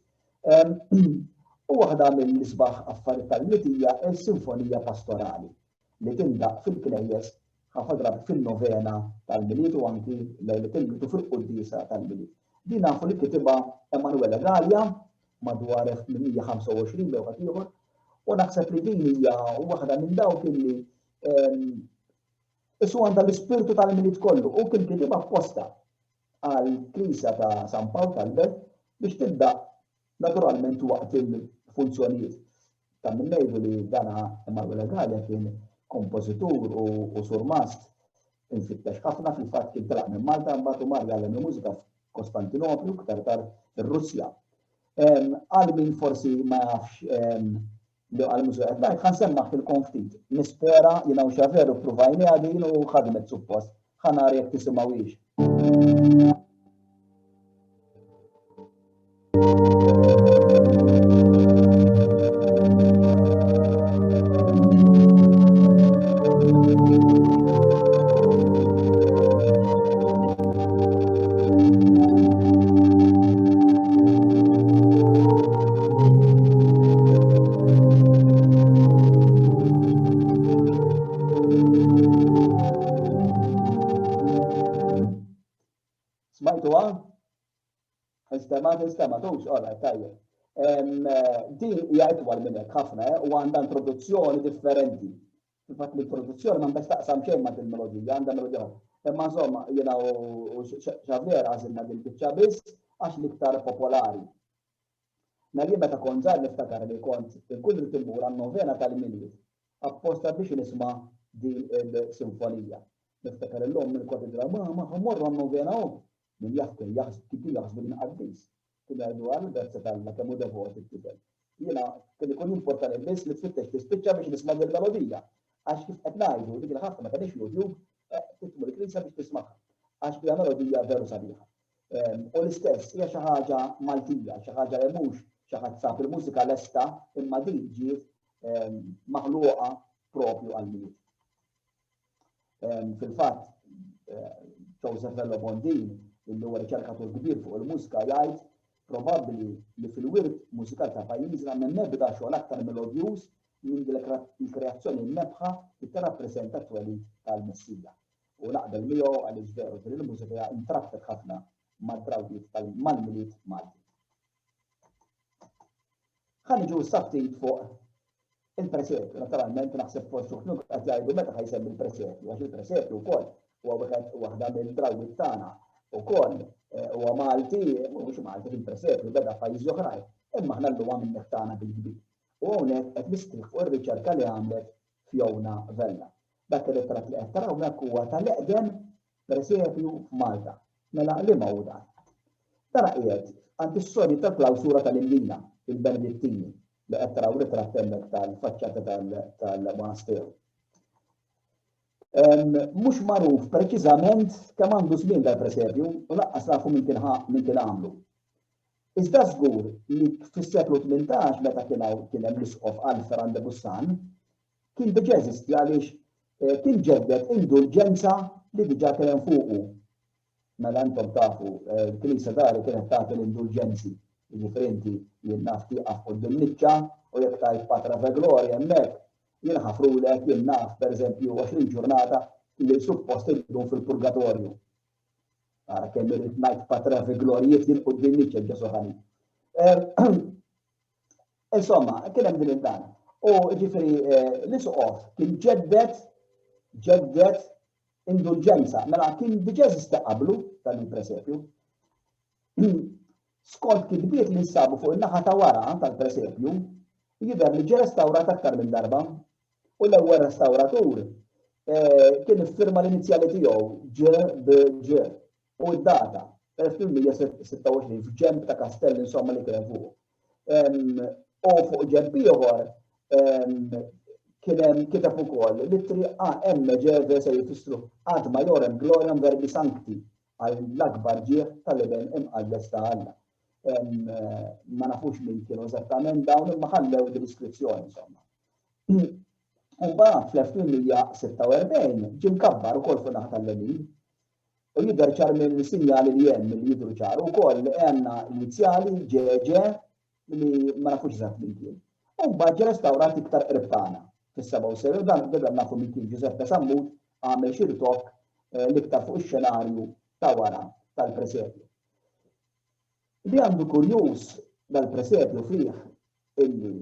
U waħda mill-isbaħ affarijiet tal-Milied hija s-sinfonija pastorali li tindaq fil-knejjes ħafna drabi fil-novena tal-Milied u anki lejlet il-Milied u fil-Qudiesa tal-Milied. Din nafu li kitibha Emanuele Gallia madwar 125 jew ħadd ieħor u naħseb li din hija waħda minn dawk illi issu għandha l-ispirtu tal-Milied kollu u kien kitibha apposta għall-Knisja ta' San Pawl tal-Belt biex tibda naturalment waqt il-funzjonijiet. Ta' minn ngħidu li dana Emanuele Gallia kien kompożitur u surmast infittex ħafna fil-fatt kien telaq minn Malta mbagħad mar jgħallem il-mużika f'Kostantinoplu iktar tard ir-Russja. Għal min forsi ma jafx li għal-mużika qed ngħid ħansemmaħilkom ftit. Nispera jiena xaveru ppruvajni għadin u ħadmet suppost. Ħanara jekk tisimgħuhiex. Istematux, alla, tajjeb. Din hija itwal minn hekk ħafna u għandha introduzzjoni differenti. Fil-fatt l-introduzzjoni m'għandhax taqsam xejn ma' il-melodija, għandha melodija. Imma insomma jiena u Xavier għażilna din biċċa biss għax l-iktar popolari. Nagħli meta kont żgħar niftakar li kont il-kull timbur għan-novena tal-Milied apposta biex nisma' din il-sinfonija. Niftakar illum mill-katedra ma ħammorru għan-novena hu. Min jaf kif jaħsbu l-inqaddis. Kien jgħidu għal-verza tal-la kemm hu devot it-tifel. Jiena kien ikun importanti biss li tfittex tispiċċa biex nisma' l-melodija. Għax kif qed ngħidu dik il-ħafna ma kenix YouTube titmu l-knisja biex tismagħha. Għax hija melodija veru sabiħa. U l-istess hija xi ħaġa Maltija, xi ħaġa li mhux xi ħadd sab il-mużika lesta imma dik ġiet maħluqa propju għall-Milied. Fil-fatt Joseph Ella Bondin illi huwa riċerkatur kbir fuq il-mużika jgħid probabbli li fil-wirt mużikal ta' pajjiżna minn nebda xogħol aktar melodjuż minn il-kreazzjoni nnebħa li tirrappreżenta t-twelid tal-Messija. U naqbel miegħu għaliex veru li l-mużika intrabtet ħafna mad-drawwiet mal-Milied Malti. Ħaniġu s-saftit fuq il-presepju, naturalment naħseb forsi qed jgħidu meta ħajsemmi il-presepju, għax il-presepju wkoll huwa waħda mill-drawwiet tagħna ukoll huwa Malti, mhux Malti fil-presepju beda pajjiżi oħrajn, imma aħna llum għamilna tagħna bil-kbir. U hawnhekk qed nistrih fuq ir-riċerka li għamlet Fiona Vella. Dak ir-ritratt li qed taraw hekk huwa tal-eqdem presepju f'Malta. Mela liema hu dan. Tara qiegħed għand is-sorji tal-klawsura tal-Indina, il-Benedettini, li qed taraw ritratt hemmhekk tal-faċċata tal-Monasteru. Mhux magħruf preċiżament kemm għandu żmien dal-presepju u laqqas nafu min kien għamlu. Iżda żgur li fis-seklu 18 meta kien hemm l-isqof Alfer għand Bussan, kien diġà jeżisti għaliex kien ġeddet indulġenza li diġà kien hemm fuqu. Mela intom tafu, l-Knisja Dari kienet tagħti l-indulġenzi differenti jien naf tieqaf quddiem niċċa u jekk tajt patra ve gloria hemmhekk jinħafrulek jien naf pereżempju 20 ġurnata li suppost idhom fil-purgatorju. Ara kemm irid ngħid patra ve glorijiet jien quddiem niċċa ġesoħani. Insomma, kien hemm din id-dan. U ġifieri l-isqof kien ġeddet indulġenza, mela kien diġà jeżisti qablu dan il-presepju. Skont kitbiet li nsabu fuq in-naħa ta' wara tal-presepju, jidher li ġie restawrat aktar minn darba u l-ewwel restawratur kien iffirma l-inizjali tiegħu Ġ u d-data 1826 f'ġemp ta' kastell insomma li kien fuq. U fuq ġemp ieħor kien hemm kiteb ukoll littri AM ġeve se jfissru ad majorem gloriam verbi sancti għall-akbar ġieħ tal-eben imqaddes ta' Alla. Ma nafux min kienu eżattament dawn imma ħallew id-diskrizzjoni insomma. Imbagħad fl-1846 ġie mkabbar ukoll fuq naħa tal-lemin u jidher ċar minn sinjali li hemm li jidhru ċar ukoll għandna inizjali ġeġe li ma nafux eżatt min kien. U mbagħad ġie restawrat iktar qrib tagħna fis-77 dan beda nafu min kien Giuseppe Sammut għamel xi ritokk l-iktar fuq ix-xenarju ta' wara tal-presepju. Li għandu kurjuż dal-presepju fih illi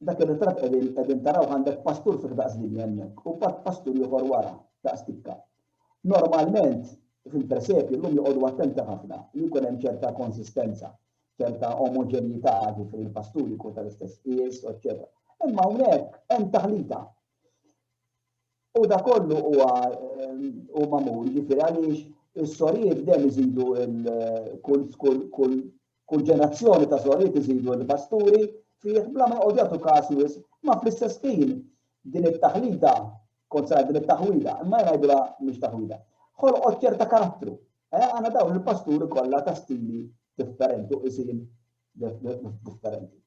dak ir-ritratt qegħdin taraw għandek pastur fih daqs linja hemmhekk u pastur ieħor wara daqs tikka. Normalment fil-presepju llum joqogħdu attenti ħafna li jkun hemm ċerta konsistenza, ċerta omoġenità fil-pasturi jkun tal-istess qies, eċċetera. Imma hawnhekk hemm taħlita. U da kollu huwa magħmul jiġifieri għaliex is-sorijiet dejjem iżidu kull ġenerazzjoni ta' sorijiet iżidu l-pasturi fih bla ma jqogħdu jagħtu każ wisq, ma fl-istess ħin din it-taħlita kontra din it-taħwida, imma jgħidulha mhix taħwida. Ħolqot ċerta karattru. Għandna dawn il-pasturi kollha ta' stili differenti u isim differenti.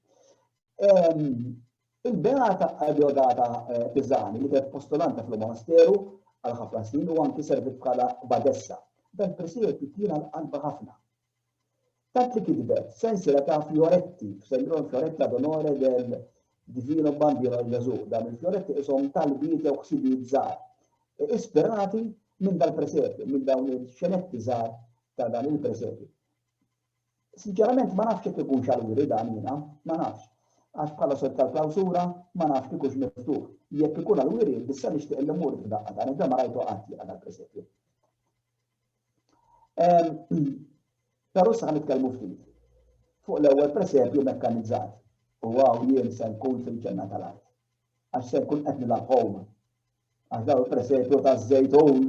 Il-Beata Diodata Pizzani li kienet postulanta fil-monasteru għal ħafna snin u anki servit bħala badessa. Dan presepju kien għal-qalba ħafna. Tant li kitbet sensiela ta' fioretti, sembron fioretti ad onore del Divino Bambino Gesù, dan il-fioretti ishom talbiet jew ħsibiet żgħar, ispirati minn dal-presepju, minn dawn il-xenetti żgħar ta' dan il-presepju. Sinċerament ma nafx kif ikun xalwiri dan jiena, ma nafx. Għax bħala sort tal-klawsura ma nafx kif ikux miftuħ. Jekk ikun għal-wiri, bissa nixtieq il-mur f'daqqa dan, iżda ma rajtu qatt għal presepju. Però issa ħanitkellmu ftit fuq l-ewwel presepju mekkanizzat. U għaw jien se nkun fil-ġenna tal-art. Għax se nkun qed nilaqgħu. Għax daw il-presepju taż-żejtun,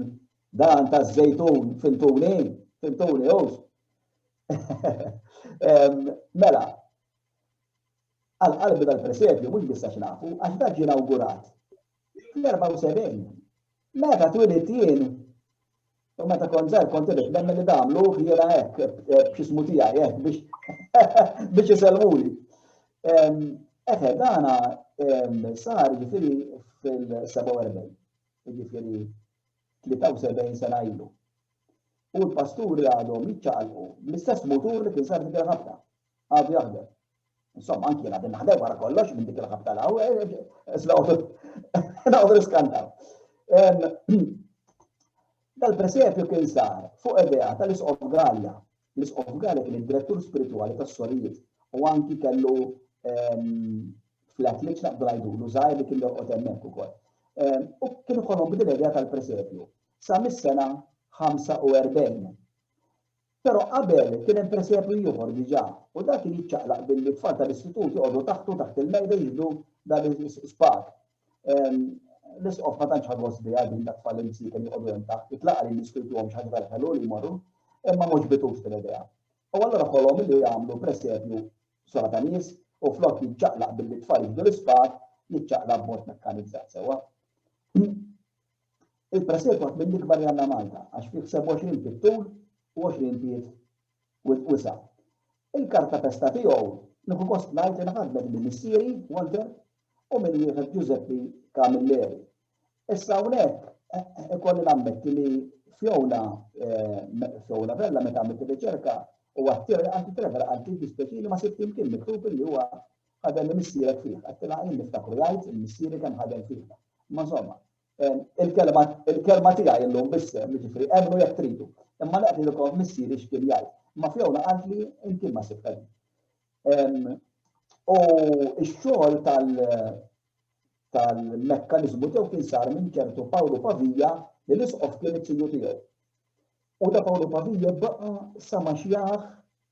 dan taż-żejtun fintuni hux. Mela, għal-qalbi dal-presepju mhux biss għax nafu, għax dan ġie inawgurat fl-74. Meta twilit jien, u meta kont żgħir kont irid nemmen li damlu jiena hekk b'xismu tiegħi hekk biex isellmuli. Dana sar ġifieri fil-47, ġifieri 73 sena ilu. U l-pasturi għadhom jiċċaqalqu bl-istess mutur li kien sar dik il-ħabta. Għadu jaħdem. Insomma, anki jien għadin naħdem wara kollox minn dik il-ħabta l-għaw, naqgħu riskantaw. Dal-presepju kien sar fuq idea tal-isqof Galja. L-isqof Galja kien id-direttur spiritwali tas-sorijiet u anki kellu fl-atliċ naqdu ngħidulu żgħir li kien jorqod hemmhekk ukoll. U kien ikollhom bidil idea tal-presepju sa mis-sena 45. Però qabel kien hemm presepju ieħor diġà u dak kien jiċċaqlaq bil-tfal tal-istitut joqogħdu taħt il-mejda jiġdu dan is-spak. L-isqof ma tantx ħadwas biha din dak tfal imsik kien joqogħdu hemm taħt, itlaqa li niskrituhom xi ħaġa tal-ħelu li jmorru, imma mhux bitux fil-idea. U allura ħolhom li jagħmlu presepju sora ta' nies u flok jiċċaqlaq bil-tfal jiġdu l-ispak jiċċaqlaq b'mod mekkanizzat sewwa. Il-presepju minn l-ikbar għandna Malta għax fih 27 fit-tul u 20 pied wisa. Il-karta testa tiegħu nieħu kost ngħid li ħadmet minn missieri Walter u minn wieħed Giuseppe Camilleri. Issa hawnhekk ikolli nammetti li Fjona Bella meta għamilt ir-riċerka u għanti Trevor għanti dispeċini ma sibt imkien miktub li huwa ħadem li missierek fih. Għattilha jien niftakru jgħid il-missieri kemm ħadem fih. Ma insomma, il-kelma tiegħi llum bissem jiġifieri emnu jekk tridu. Imma naqti lkom missieri x'kien jgħid. Ma Fjona qalt li imkien ma sibta. U x-xogħol tal-mekkaniżmu tiegħu kien sar minn ċertu Paolo Pavija li l-isqof kien it-tiju tiegħu. U da Paolo Pavija baqa' sa ma xjaħ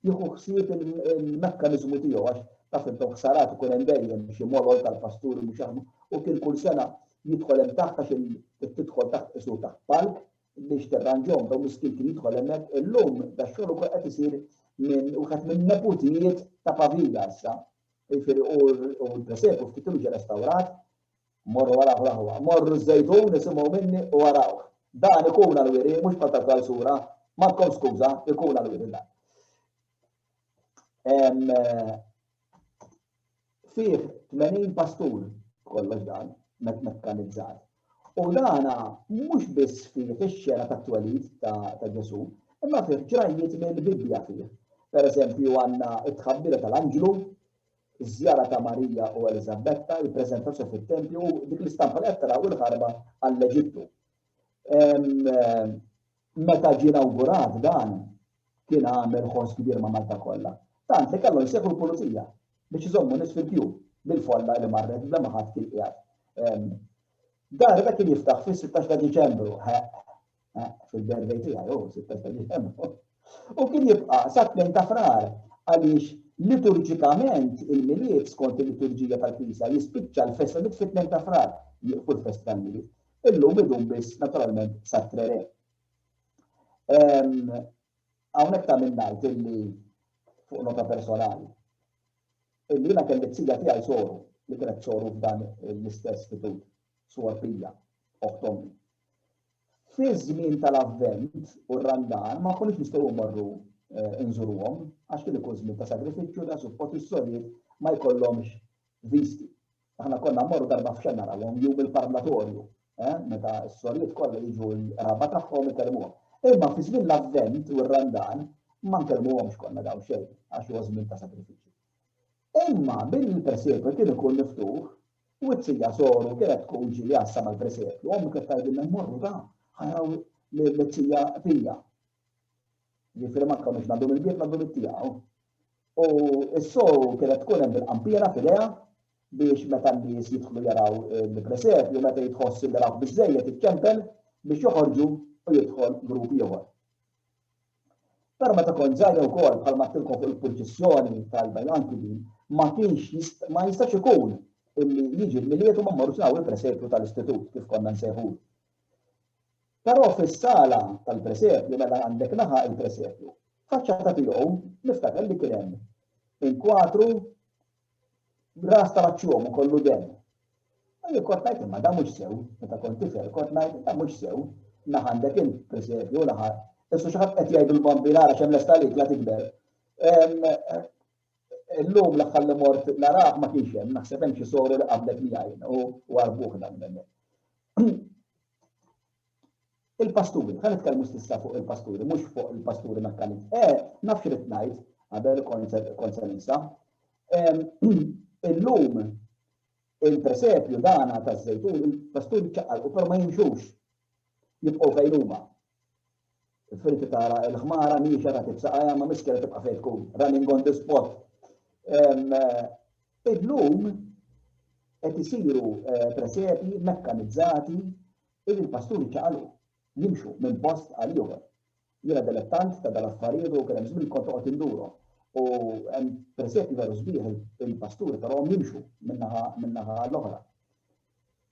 jieħu ħsieb il-mekkaniżmu tiegħu għax taf intu ħsarat ikun hemm dejjem xi molol tal-pasturi mhux jaħdmu u kien kull sena jidħol hemm taħt għax tidħol taħt isu taħt palk biex tirranġhom dawn miskin kien jidħol hemmhekk illum dax-xogħol ukoll qed isir minn neputijiet ta' Pavija issa. Jiġifieri u l-presepu ftit ilu ġie restawrat, morru waraw laħwa, morru ż-żejtun nisimgħu minni u waraw. Dan ikun għal-wiri, mhux patat għal-sura, m'għandkom skuża, ikun għal-wiri dan. Fih 80 pastur kollox dan mekkanizzat. U dana mhux biss fih ix-xena tat-twelid ta' Ġesu, imma fih ġrajiet mill-Bibbja fih. Pereżempju għandna it-tħabbira tal-Anġlu, iż-żjara ta' Marija u Elisabetta, il-preżentazzjoni fit-Tempju u dik l-istampa li qed taraw il-ħarba għall-Eġittu. Meta ġie inawgurat dan kien għamel ħoss kbir ma' Malta kollha. Tant li kellhom jseħħu l-pulizija biex iżommu nies fil-pju bil-folla li marret bla ma ħadd kien qiegħed. Dar dak kien jiftaħ fis-16 ta' Diċembru, fil-birthday tiegħi, 16 ta' Diċembru. U kien jibqa' sa 2 ta' Frar għaliex liturġikament il-Milied skont il-liturġija tal-Knisja jispiċċa l-festa fit-2 ta' Frar jieqfu l-festa tal-Milied. Illum idum biss naturalment sa trere. Hawnhekk ta' minn ngħid illi fuq nota personali. Illi jiena kelli t-sija tiegħi soru li kienet soru f'dan l-istess istitut suwar Pija, oħt ommi. Fi żmien tal-Avvent u r-Randan ma konniex nistgħu mmorru inżuruhom għax kien ikun żmien ta' sagrifiċċju ta' support is-Sorjiet ma jkollhomx visti. Aħna konna mmorru darba f'xejn narawhom jew bil-parlatorju, meta s-Sorjiet kollha jiġu l-raba tagħhom ikellmuhom. Imma fi żmien l-Avvent u r-Randan ma nkellmuhomx konna dawn xejn għax huwa żmien ta' sagrifiċċju. Imma bil-presepe kien ikun miftuħ u t-sija soru kienet tkun ġili għassa mal-presepe. U għommi kif tajdilna mmorru da, ħajraw l-sija Pija. Ġifieri ma kkunux nagħdu il-biet nagħdu it-tiegħu. U s-soru kienet tkun hemm bil-qampira f'idejha biex meta n-nies jidħlu jaraw il-presepe u meta jitħossi li raw biżżejjed iċċempel biex joħorġu u jidħol grupp ieħor. Però meta kont żgħira wkoll bħalma tilkom fuq il-proċessjoni tal-Bajlankidin ma jistax ikun illi jiġi l-Milied u ma mmorrux nagħmlu il-presepju tal-istitut kif konna nsejħu. Però fis-sala tal-presepju mela għandek naħa il-presepju. Faċċata tiegħu niftakar li kien hemm inkwatru ras tal-aċċjom kollu dem. Jien kont ngħid imma dan mhux sew, meta kont tifel kont ngħid dan mhux sew, naħa għandek il-presepju naħa issu xi ħadd qed jgħidu l-bambina għax hemm l-estalik la tikber. Illum l-aħħar li mort narah ma kienx hemm, naħseb hemm xi soru li qablek miegħi u għarbuh dan hemmhekk. Il-pasturi, ħa nitkellmu stessa fuq il-pasturi, mhux fuq il-pasturi mekkaniċi. Nafx irid ngħid qabel kont se ninsa. Illum il-presepju dana taż-żejtun il-pasturi ċaqalqu però ma jimxux jibqgħu fejn huma. Il-firti tara l-ħmara miexa ta' tibsaqajja ma miskela tibqa' fejn tkun, running on the spot. Illum qed isiru presepi mekkanizzati illi l-pasturi ċaqalqu jimxu minn post għal ieħor. Jiena dilettant ta' dal-affarijiet u kien hemm żmien kont toqgħod induru. U hemm presepi veru sbieħ il-pasturi però jimxu min-naħa l-oħra.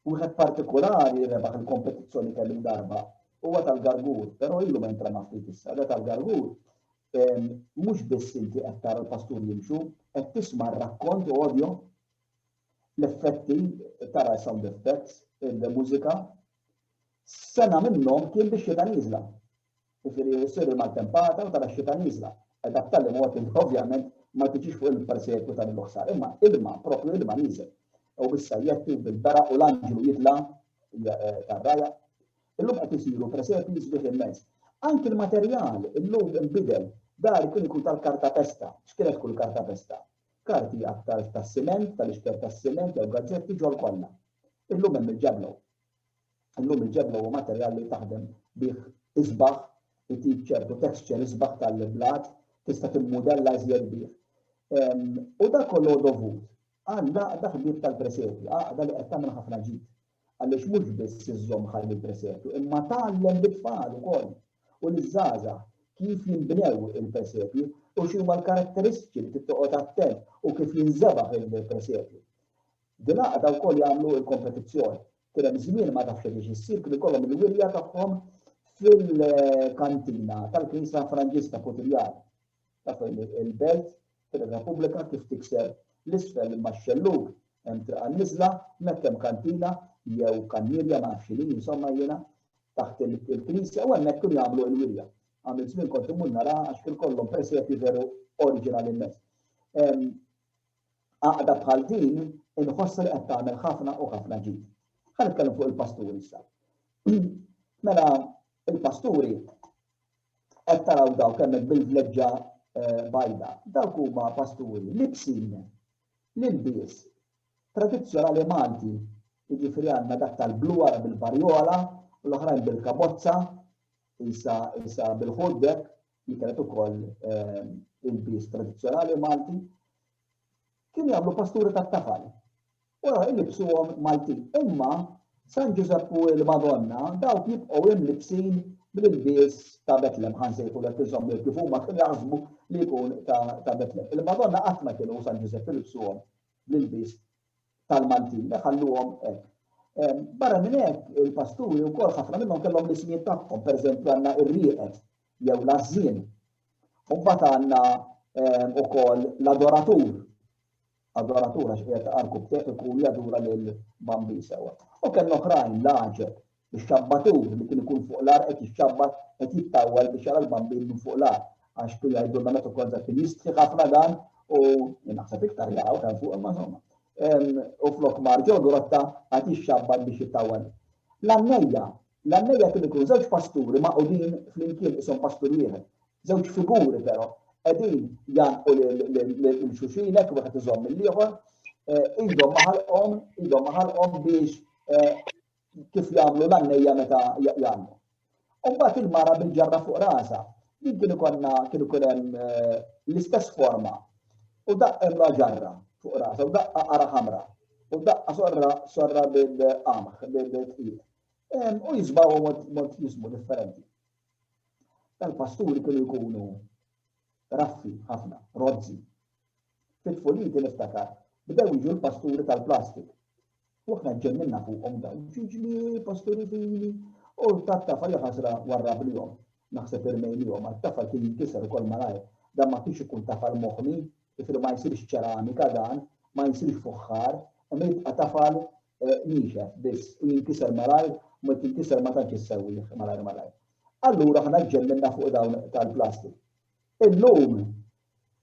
Wieħed partikolari rebaħ il-kompetizzjoni kelli darba huwa tal-Gargur, però ilu ma jintra ftit issa. Tal-Gargur mhux biss inti qed tara l-pasturi jimxu, qed tisma' r-rakkont u audio l-effetti tara sound effects, il-mużika. Sena minnhom kien bix-xita nieżla. Jiġifieri jsir il-maltempata u tara x-xita nieżla. Qed attallim ovvjament ma tiġix fuq il-persepju tal-loħsar, imma ilma, propju ilma niżel. U bis-sajjetti bil-bera u l-anġlu jitla tar-raja. Illum qed isiru presepji sbieħ immens. Anki l-materjal illum inbidel, dar kien ikun tal-kartapesta. X'kienet kull kartapesta? Karti aktar tas-siment, tal-ixker tas-siment, jew gazzetti ġol kollha. Illum hemm il-ġeblew. Illum il-ġeblew huwa materjal li taħdem bih isbaħ, itik ċertu texture isbaħ tal-blat, tista' timmudella iżjed bih. U dak kollu dovut għal ħbieb tal-presepju, għaqda li qed tagħmel ħafna ġid. Għaliex mhux biss iżżomm ħalli l-presepju, imma tgħallem bit-tfal ukoll u l-żgħażagħ kif jinbnew il-presepju u x'huma l-karatteristiċi li tittoqgħod attent u kif jinżebaħ il-presepju. Din għaqda wkoll jagħmlu l-kompetizzjoni. Kien hemm żmien ma tafx biex issir kien ikollhom il-wirja tagħhom fil-kantina tal-Knisja Franġista Putirjana. Taf il-belt fil-Repubblika kif tikser l-isfel max-xellug hemm triqa niżla, hemmhekk hemm kantina jew kannirja ma nafx li insomma jiena taħt il-Knisja u hemmhekk kienu jagħmlu l-wirja. Għamil żmien kont imur nara għax kien kollhom presepju veru oriġinali immens. Għaqda bħal din inħossa li qed tagħmel ħafna u ħafna ġid. Ħa nitkellem fuq il-pasturi issa. Mela il-pasturi qed taraw dawk hemmhekk bil-vleġġa bajda. Dawk huma pasturi libsin l-ilbies tradizzjonali Malti, jiġifieri għandna dak tal-blu wara bil-varjola u l-oħrajn bil-kabozza, isa bil-ħoddek li kienet ukoll il-bies tradizzjonali Malti. Kienu jagħmlu pasturi tat-tafal. Wara ilbsuhom Maltin. Imma San Giuseppe u l-Madonna dawk jibqgħu imlibsin bil-bies ta' Betlem ħansejħu l iżomm kif huma kienu jaħsbu li jkun ta' Betlem. Il-Madonna qatt ma kienu San Giuseppe ilbsuhom bil-bies tal-Maltin, ħalluhom hekk. Barra minn hekk il-pasturi wkoll ħafna minnhom kellhom l-ismijiet tagħhom, pereżempju għandna ir-rieqed jew l-għażien. U mbagħad għandna wkoll l-adoratur. Adoratur għax qiegħed arku b'tek ikun jadura lil Bambi sewwa. U kellna oħrajn l-għaġeb, ix-xabbatur li kien ikun fuq l-ar qed jixxabbat qed jittawwal biex jara l-Bambi minn fuq l-ar. Għax kien jgħidulna meta kont kien jistħi ħafna dan u naħseb iktar jaqgħu kan fuq imma insomma. U flok marġu rotta għati xabbat biex jittawal. L-annejja kien ikun żewġ pasturi maqudin fl-imkien isom pastur wieħed. Żewġ figuri però qegħdin janqu l-xuxinek u wieħed iżomm mill-ieħor, idhom maħalqhom biex kif jagħmlu l-annejja meta jagħmlu. U mbagħad il-mara bil-ġarra fuq rasa. Din kien ikun hemm l-istess forma u daqqa la ġarra fuq rasa u daqqa qara ħamra u daqqa sorra bil-qamħ bil-tqil. U jisbaw mod jismu differenti. Tal-pasturi kienu jkunu raffi ħafna, rozzi. Fit-tfuliti niftakar, bdew jiġu l-pasturi tal-plastik. U aħna ġemmilna fuqhom dawn, ġiġli pasturi fini, u tat-tafal jaħasra warrab lihom. Naħseb irmejlihom, għat-tafal kien jinkiser ukoll malajr. Dan ma kienx ikun tafal moħmi, ifir ma jsirx ċeramika dan, ma jsirx fuħħar, imma jibqa' tafal nixef biss u jinkiser malajr, ma jinkiser ma tantx issewwi malajr. Allura aħna ġemmilna fuq dawn tal-plastik. Illum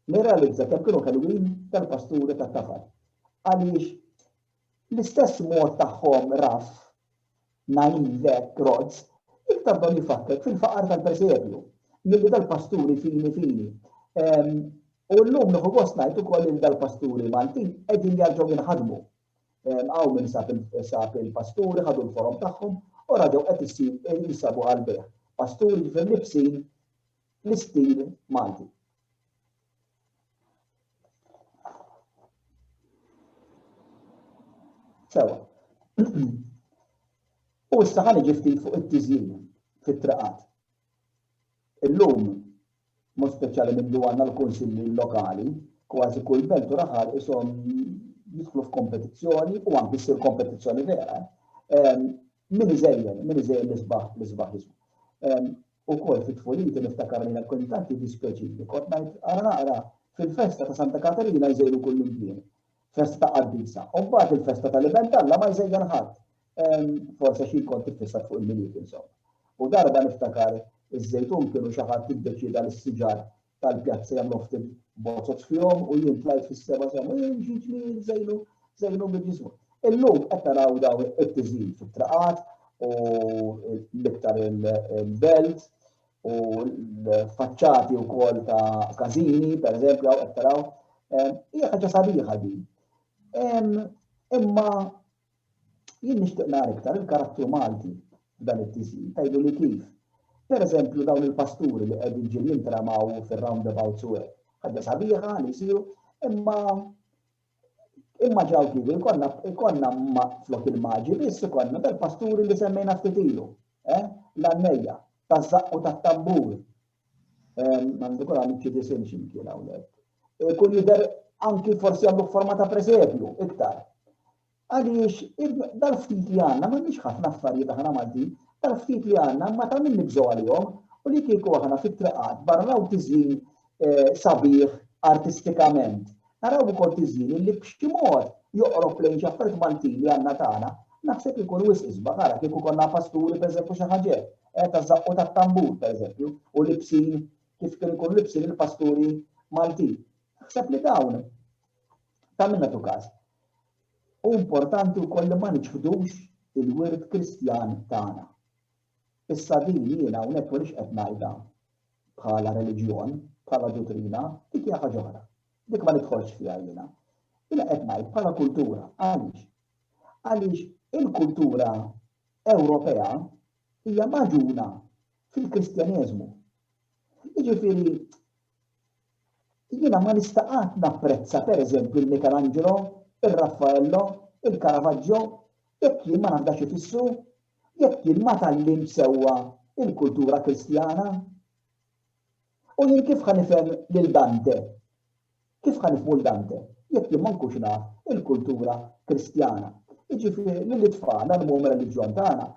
nirrealizza kemm kienu ħelwin tal-pasturi tat-tafal. Għaliex l-istess mod tagħhom raff, naivek, rozz, iktar don jifakkek fil-faqar tal-persepju, milli dal-pasturi fini. U llum nieħu gost ngħid ukoll li dal-pasturi Maltin qegħdin jerġgħu jinħadmu. Hawn min sab il-pasturi, ħadu l-forom tagħhom u raġgħu qed jisabu għall-beħ. Pasturi fil-libsin l-istil Malti. Sewa. U issa ħa niġi ftit fuq it-tiżjien fit-traqat. Illum mod speċjali millu għandna l-kunsilli lokali, kważi kull belt u raħal ishom jidħlu f'kompetizzjoni u anke ssir kompetizzjoni vera. Min iżejjel l-isbaħ jismu. Ukoll fit-tfuliti niftakar li l-kuntanti dispeċifi. Kont ngħid ara naqra fil-festa ta' Santa Katarina jżejlu kull imkien. Festa ta' Qaddisa. U mbagħad il-festa tal-Ibent Alla ma jżejjel ħadd. Forse xi kont tifissat fuq il-Milied insomma. U darba niftakar iż-żejtun kienu xi ħadd tiddeċida l-siġar tal-pjazza jagħmlu ftit bozzot fihom u jien tlajt fis-seba' ġiġli żejnu bil-ġismu. Illum qed naraw daw it-tiżjil fit-traqat u l-iktar il-belt u l-faċċati wkoll ta' każini, pereżempju hawn qed taraw. Hija ħaġa sabiħa din. Imma jien nixtieq nara iktar il-karattru Malti f'dan it-tiżjil, tgħidu li kif. Pereżempju dawn il-pasturi li qegħdin ġil jintramaw fir-roundabouts u hekk. Ħaġa sabiħa li jsiru, imma ġew kif ikollna flok il-maġi biss ikollna tal-pasturi li semmejna ftit ilu, l-annejja, taż-żaqq u tat-tambur. M'għandu kol għamil ċidi simxin kien hawnhekk. Kull jidher anki forsi għandu forma ta' preżepju iktar. Għaliex dal-ftit li għandna m'għandniex ħafna affarijiet aħna Malti, dal-ftit li għandna ma ta' min nibżgħu għalihom u li kieku aħna fit-traqat barra raw tiżjin sabiħ artistikament. Naraw ukoll tiżjin li b'xi mod joqrob lejn xi affarijiet Maltin li għandna tagħna, naħseb ikun wisq isbaħ ara kieku konna pasturi pereżempju xi ħaġa taż-żaqq u tat-tambur pereżempju u libsin kif kien ikunu libsin il-pasturi Maltin. Naħseb li dawn ta' minna tu każ. U importanti wkoll li ma niġħdux il-wirt Kristjan tagħna. Issa din jiena hawnhekk m'iniex qed ngħidha bħala reliġjon, bħala dottrina, dik hija ħaġa oħra. Dik ma nidħolx fiha jiena. Jiena qed ngħid bħala kultura. Għaliex? Għaliex il-kultura Ewropea hija maġuna fil-Kristjaneżmu. Jiġifieri jiena ma nistaqat napprezza pereżempju il-Michelangelo, il-Raffaello, il-Caravaggio, jekk jien ma nafdax ifissru, jekk jien ma tallimt sewwa il-kultura Kristjana. U jien kif ħanifhem lil Dante? Kif ħanifhmu l-Dante? Jekk jien ma nkunx naf il-kultura Kristjana. Jiġifieri lill-itfal nagħmluhom reliġjon tagħna.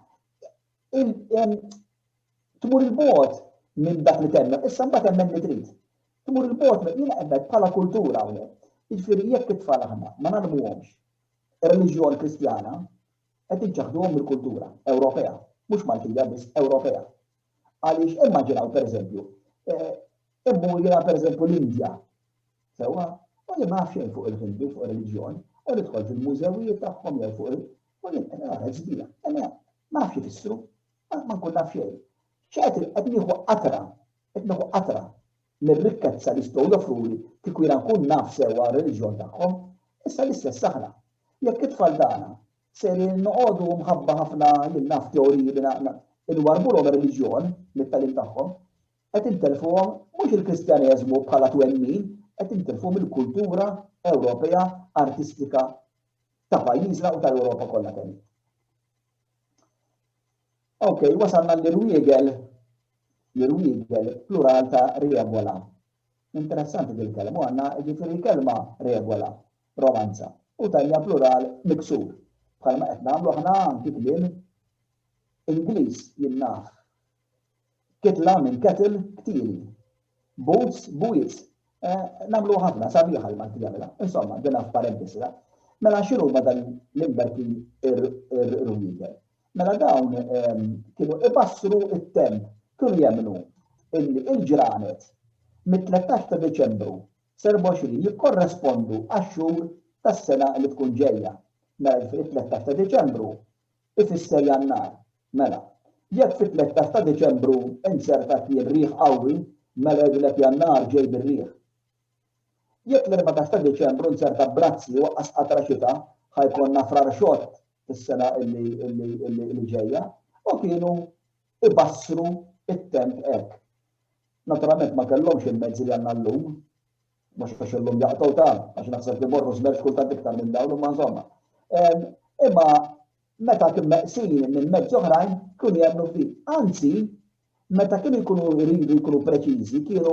Tmur il-bogħod minn dak li temmen, issa mbagħad hemmen li trid. Tmur il-bogħod jiena qed bħala kultura hawnhekk. Jiġifieri jekk it-tfal aħna ma nagħmluhomx ir-reliġjon Kristjana qed iġġaħduhom mill-kultura Ewropea, mhux Maltija biss Ewropea. Għaliex immaġinaw pereżempju, immur jiena pereżempju l-Indja. Sewwa, u jien ma nafx xejn fuq il-Hindu fuq ir-reliġjon, u nidħol fil-mużewijiet tagħhom jew fuq il ġdida. Ma nafx ifissru, ma nkun naf xejn. X'qed nieħu qatra mir-rikkezza li jistgħu joffruli kieku jiena nkun naf sewwa r-reliġjon tagħhom, issa l-istess aħna. Jekk it-tfal tagħna se noqogħdu mħabba ħafna lil naf teoriji li nwarburhom ir-reliġjon mit-tagħlim tagħhom, qed intelfuhom mhux il-Kristjaneżmu bħala twemmin, qed intelfuhom il-kultura Ewropea artistika ta' pajjiżna u tal-Ewropa kollha kemm. Okay, wasalna l-irwiegel plural ta' regola. Interessanti din kelma, għandna ġifieri kelma regola, romanza, u tajja plural miksur. Bħalma qed nagħmlu aħna anki kliem Ingliż jinnaf. Kitla minn kettle ktili. Boots, buits. Nagħmlu ħafna sabiħa l-Malti jagħmilha. Insomma, dinha f'parentesi. Mela x'inhu ma dan l-imberki ir-rwiegel. Mela dawn kienu ibassru it-temp, kienu jemmnu illi il-ġranet mit-13 ta' Deċembru 24 jikkorrespondu għax-xhur tas-sena li tkun ġejja. Mela fit-13 ta' Deċembru ifisser Jannar. Mela, jekk fit-13 ta' Deċembru inserta kien riħ qawwi, mela jgħidulek Jannar ġej bir-riħ. Jekk l-14 ta' Deċembru inserta brazzi waqqas qatra xita, ħajkonna frar xott is-sena li ġejja, u kienu ibassru it-temp hekk. Naturalment ma kellhomx il-mezzi li għandna llum, mhux għax illum jaqtgħu tal, għax naħseb li morru żmerġ kultant iktar minn dawn imma insomma. Imma meta kien meqsin minn mezzi oħrajn kienu jemmnu fih. Anzi, meta kienu jridu jkunu preċiżi, kienu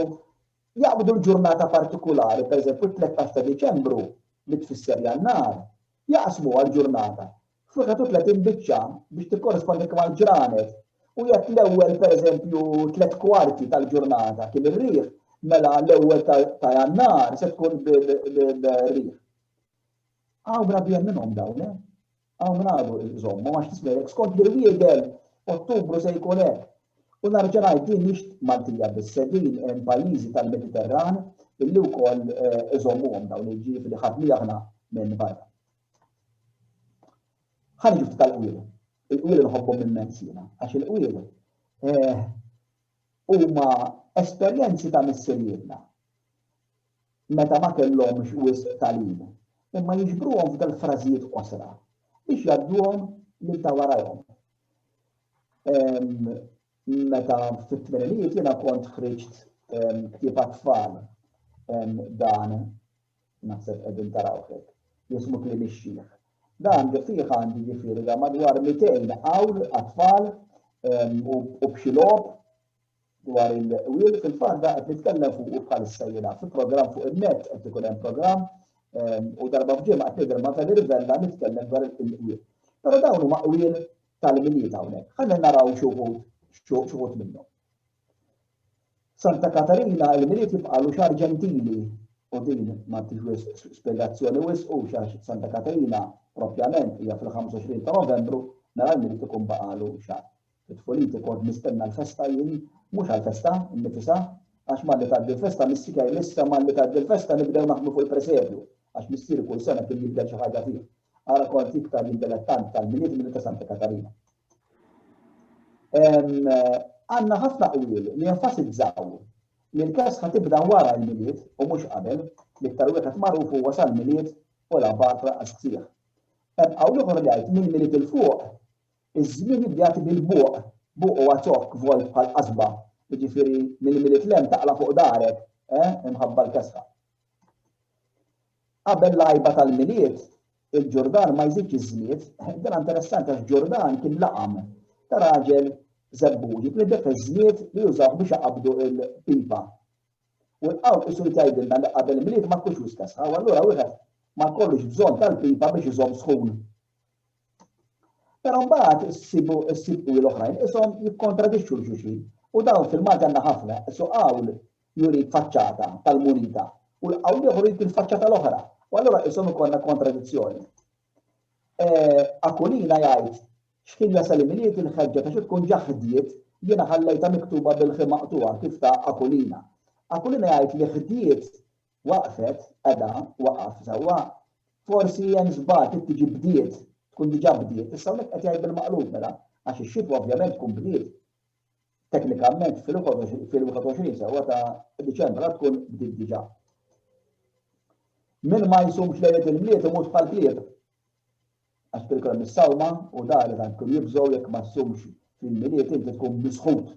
jaqbdu l-ġurnata partikulari, pereżempju 13 ta' Deċembru li tfisser Jannar, jaqsmu għal-ġurnata. Fuqatu 30 biċċa biex tikkorrespondi mal ġranet. U jekk l-ewwel pereżempju 3/4 tal-ġurnata kien ir-riħ, mela l-ewwel ta' Jannar se tkun bil-riħ. Hawn rabjem minnhom dawn, Hawn nagħdu iżommu għax tismejlek skont l-irwiegel Ottubru se jkun hekk. U narġa' ngħid din mhix Maltija biss, din hemm pajjiżi tal-Mediterran illi wkoll iżommuhom dawn il-ġief li ħadni aħna minn barra. Ħanġu ftit tal-qwiel. Il-qwiel inħobbhom immens jiena, għax il-qwiel huma esperjenzi ta' missirietna meta ma kellhomx wisq tagħlim, imma jiġbruhom f'dal frażijiet qosra biex jgħadduhom lil ta' warahom. Meta fit-tmeninijiet jiena kont ħriġt ktieb tfal dan naħseb qegħdin taraw hekk, jismu Kliem ix-Xieħ. Dan fih għandi ġifieri madwar 200 qawl għat-tfal u b'xi logħob dwar il-qwiel fil-fatt qed nitkellem fuq bħalissa jiena fi programm fuq il-net qed ikun hemm programm u darba f'ġimgħa qed nidher ma' tal-Irvella nitkellem dwar il-qwiel. Però dawn huma qwiel tal-Milied hawnhekk. Ħalli naraw xi wħud minnhom. Santa Katarina il-Milied jibqalu xahar ġentili u din ma tix spjegazzjoni wisq u għax Santa Katarina propjament hija fil-25 ta' Novembru nara l-Milied ikun baqalu xahar. It-tfulit kont nistenna l-festa jien mhux għall-festa innifisha għax malli tgħaddi l-festa missikaj lissa malli tgħaddi l-festa nibdew naħdmu fuq il-presedju għax missier kull sena kien jibda xi ħaġa fih. Ara kont iktar intellettant tal-Milied milli ta' Santa Katarina. Għandna ħafna qwiel li jenfasizzaw li l-kesħa tibda wara l-Milied u mhux qabel li iktar wieħed magħruf huwa sal-Milied u l-aħbar qasqsieħ. Hemm hawn ieħor li jgħid mill-Milied il fuq iż-żmien jibda jagħti bil-buq, buq huwa ċokk volt bħal qasba, jiġifieri mill-Milied lem taqla fuq darek, imħabba l-kesħa. Qabel l-għajba tal-Milied, il-Ġordan ma jżidx iż-żmied, dan interessanti għax Ġordan kien laqam ta' raġel żebbuġi li bdew iż-żmied li jużaw biex jaqabdu l-pipa. U l-qawl isu jtgħidilna li qabel il-Milied ma tkunx wisq kesħa, u allura wieħed ma jkollux bżonn tal-pipa biex iżomm sħun. Però mbagħad issibu qwiel oħrajn ishom jikkontradixxu l-xulxin u dawn fil-Malti għandna ħafna isu qawl jurid faċċata tal-munita u l-qawl ieħor jurid il-faċċata l-oħra u allura ishom ikollna kontradizzjoni. Akulina jgħid x'kien jasal il-Milied il-ħeġġa ta' xi tkun ġaħdiet jiena ħallejta miktuba bil-ħi maqtuha kif ta' Akulina. Akulina jgħid li ħdiet waqfet qiegħda waqaf sewwa forsi hemm żball tiġi bdiet tkun diġà bdiet, issa hawnhekk qed jgħid bil-maqlub mela għax ix-xitwa ovvjament tkun bdiet. Teknikament fil-21 sewwa ta' Diċembru tkun bdiet diġà. Min ma jsumx lejlet il-Milied imut bħall-klieb. Għax tilkom is-sawma u dar li tant kun jibżgħu jekk ma ssumx fil-Milied inti tkun misħut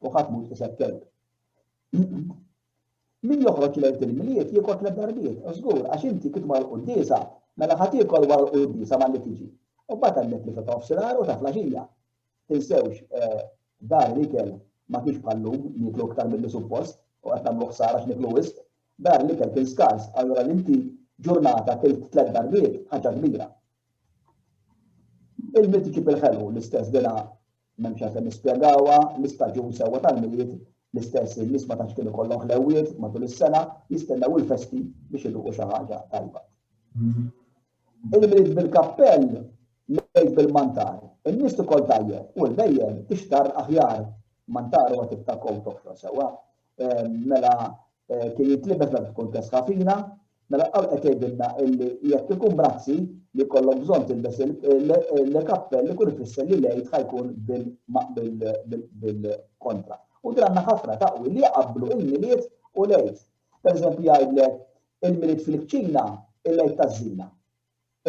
u ħadd mhux iseb kelb. Min joħroġ lejlet il-Milied jiekol 3 darbiet, żgur għax inti kif mal qudiesa mela ħadd iekol wara l-qudiesa malli tiġi. U mbagħad hemmhekk li ta' fsinar u ta' flaxija. Tinsewx dar l-ikel ma kienx bħallum niklu aktar milli suppost u qed nagħmlu ħsara x'niklu wisq. Dar l-ikel kien skars, allura inti ġurnata kilt 3 darbiet ħaġa kbira. Il-Milied iġib il-ħelwu l-istess dina m'hemmx għalfejn nispjegawha, l-istaġun sewwa tal-Milied l-istess in-nies ma tantx kienu jkollhom ħlewwiet matul is-sena jistennew il-festi biex iduqu xi ħaġa tajba. Il-Milied bil-kappell lejt bil-mantar. In-nies tikol tajjeb u l-dejjem tixtar aħjar mantar huwa tip ta' kowt oħra sewwa. Mela kien jitlibes meta tkun kesħa fina, mela qawl qed jgħidilna illi jekk ikun brazzi li jkollok bżonn tilbes il-kappell ikun ifisser li lejt ħajkun bil-kontra. U għandna ħafna taqwi li jaqablu il-Milied u lejt. Pereżempju jgħidlek il-Milied fil-kċina il-lejt taż-żina.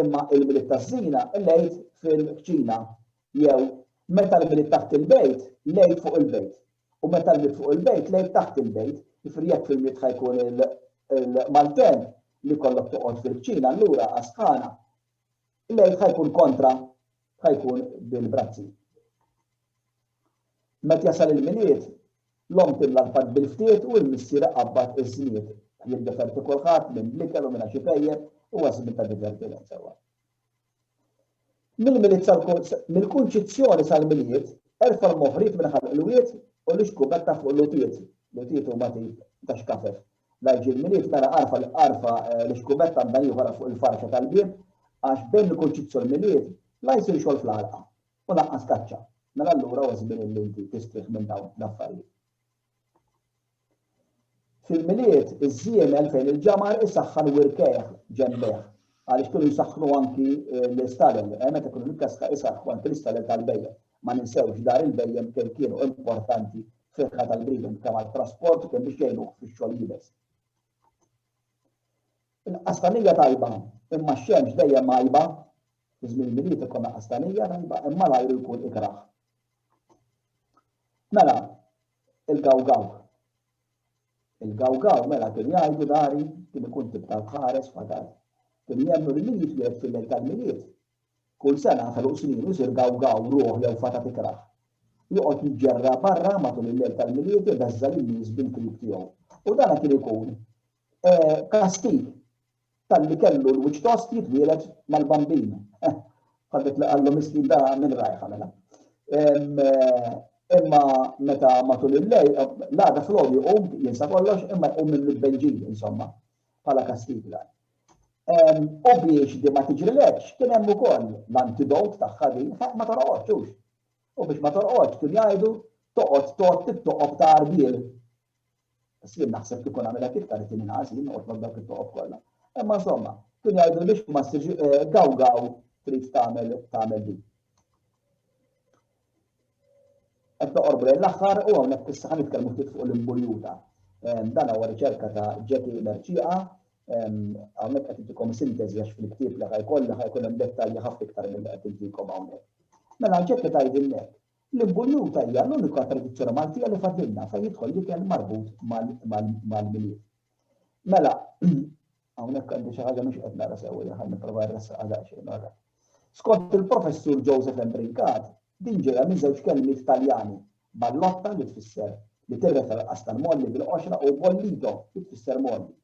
Imma il-Milied taż-żina il-lejt fil-kċina jew meta l-Milied taħt il-bejt lejt fuq il-bejt. U meta l-Milied fuq il-bejt lejt taħt il-bejt, jifri jekk fil-Milied ħajkun il-Malten li kollok toqgħod fil-kċina allura għasħana lejt ħajkun kontra ħajkun bil-brazzi. Meta jasal il-Milied l-om timla l-fad bil-ftiet u l-missier qabbad iż-żmied. Jiddeferti kulħadd minn bl-ikel u minn xi pejjeb u żmien ta' divertiment sewwa. Mill-kunċizzjoni sal-Milied erfa' l-moħrit minn ħalq il-wiet u l-ixkubetta fuq l-utiet. L-utiet huma tip ta' xkafef. La jġi l-Milied mela arfa l-ixkubetta għandha ieħor fuq il-farxa tal-bieb għax bejn il-kunċizzjoni l-Milied la jsir xogħol fl-ħalqa u laqqas kaċċa. Mela allura huwa żmien li inti tistrih minn dawn l-affarijiet. Fil-Milied iż-żiemel fejn il-ġamar isaħħan wirkejh ġenbejh għaliex kienu jsaħħnu anki l-istalel, meta kienu nikkaska isaħħu anki l-istalel tal-bejjem. Ma ninsewx dar il-bejjem kemm kienu importanti fil-ħa tal-bridem kemm għall-trasport kemm biex jgħinu fix-xogħol jibes. Il-qastanija tajba, imma x-xemx dejjem majba, fi żmien il-Milied ikonna qastanija tajba, imma l-ajru jkun ikraħ. Mela, il-gawgaw. Il-gawgaw mela kien jgħidu dari kien ikun tip tal-ħares fadar. Kien jemnu l-Milied jgħid fil-lejl tal-Milied. Kull sena ħaluq snin isir gawgaw ruħ jew fata tikraħ. Joqgħod jiġġerra barra matul il-lejl tal-Milied ibeżża lin-nies bil-krib tiegħu. U dan kien ikun kastig tal-li kellu l-wiċċ tost jitwieled mal-bambin. Ħadet li qallu miskin da minn rajħa mela. Imma meta matul il-lejl, l-għada fl-għodu jqum jinsa kollox, imma jqum minn il-benġin, insomma, bħala kastig dan. U biex di ma tiġrilekx, kien hemm ukoll l-antidot tagħha din, ma torqodx. U biex ma torqodx kien jgħidu toqgħod tittoqob ta' arbiel. Sien naħseb kien għamilha kif karet inqas, jien noqgħod ma dak it-toqob kollha. Imma insomma, kien jgħidu biex ma ssirx gawgaw trid tagħmel din. Qed noqorbu l-aħħar u hawnhekk issa ħanitkellmu ftit fuq l-imbuljuta. Dan huwa riċerka ta' Jackie Merċieqa, hawnhekk qed intikom sintesi għax fil-ktieb li ħajkun hemm dettalji ħafna iktar milli qed intikom hawnhekk. Mela Jackie tgħidilnek, l-imbuljuta hija l-unika tradizzjoni Maltija li fadilna fejn jidħol ikel marbut mal-Milied. Mela, hawnhekk għandi xi ħaġa mhux qed nara sewwa, ħa nipprova nressaqha daqsxejn wara. Skont il-professur Joseph Embrinkat, din ġejja minn żewġ kelmiet Taljani, ballotta li tfisser li tirrefer qastan molli bil-qoxra u bollito li tfisser molli.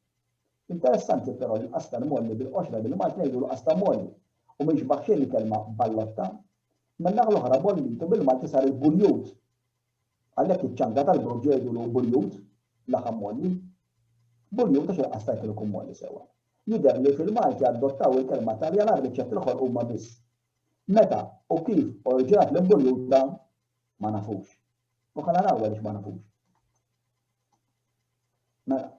Interessanti però li qastan molli bil-qoxra bil-Malti ngħidu qastan molli u mhix baħxejn li kelma ballotta. Minn l-oħra bollito bil-Malti sar il-buljut. Għalhekk iċ-ċanga tal-Brug jgħidu buljut laħam molli. Buljut għax il-qastan kienu jkun molli sewwa. Jidher li fil-Malti adottaw il-kelma Taljana r-riċett l-oħra huma biss. Meta u kif oriġinat l-imbuljuta ma nafux. U ħana naraw għaliex ma nafux. Mela.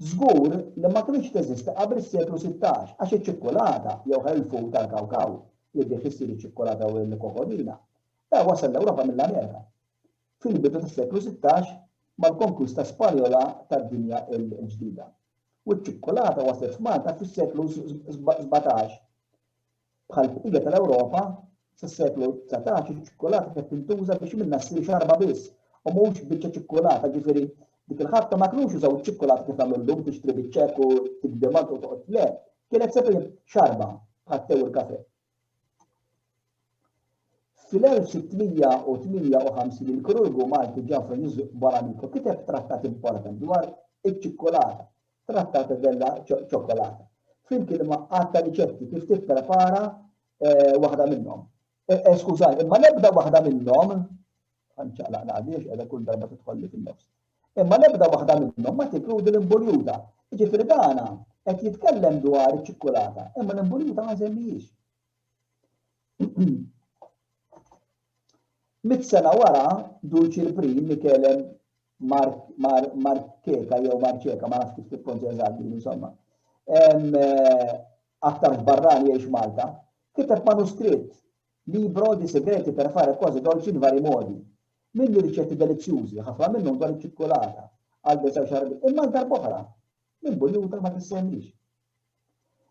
Żgur li ma kienx teżisti qabel is-seklu 16 għax iċ-ċikkolata jew ħelfu tal-kawkaw li biex issir iċ-ċikkolata u l-kokodina wasal l-Ewropa mill-Amerika. Fil-bidu tas-seklu 16 mal-konkwista Spanjola tad-dinja l-ġdida. U ċ-ċikkolata waslet f'Malta fis-seklu 17. Bħal bqija tal-Ewropa sas-seklu 19 iċ-ċikkolata kienet tintuża biex minnha ssir xarba biss u mhux biċċa ċikkolata, ġifieri dik il-ħabta ma kinux jużaw iċ-ċikkolata kif nagħmlu llum tixtri biċċek u tikdemant u toqgħod le, kienet seppli xarba bħal tew il-kafè. Fil-1658 il-kirurgu Malti Ġafar Baraniko kiteb trattat importanti dwar iċ-ċikkolata, trattat della ċokkolata. Flimkien ma għatta riċetti kif tipprepara waħda minnhom. Skużaj, imma nebda waħda minnhom, ħanċaqlaq għadiex qiegħda kull darba tidħolli fin-nofs. Imma nebda waħda minnhom ma tinkludi l-imbuljuta. Jiġifieri dana qed jitkellem dwar iċ-ċikkolata, imma l-imbuljuta ma jsemmihiex. 100 sena wara Dulci il-Prim li kelem Markeka jew Marċeka, ma nafx kif tippronunzja eżatti, insomma. Aktar f'Barrani jgħix Malta, kiteb manuskritt libro di segreti per fare cose dolci in vari modi. Minni ricetti delizzjużi, ħafna minnhom dwar iċ-ċikkolata, għal desaw xarbi, imma darb'oħra, l-imbuljuta ma tissemmix.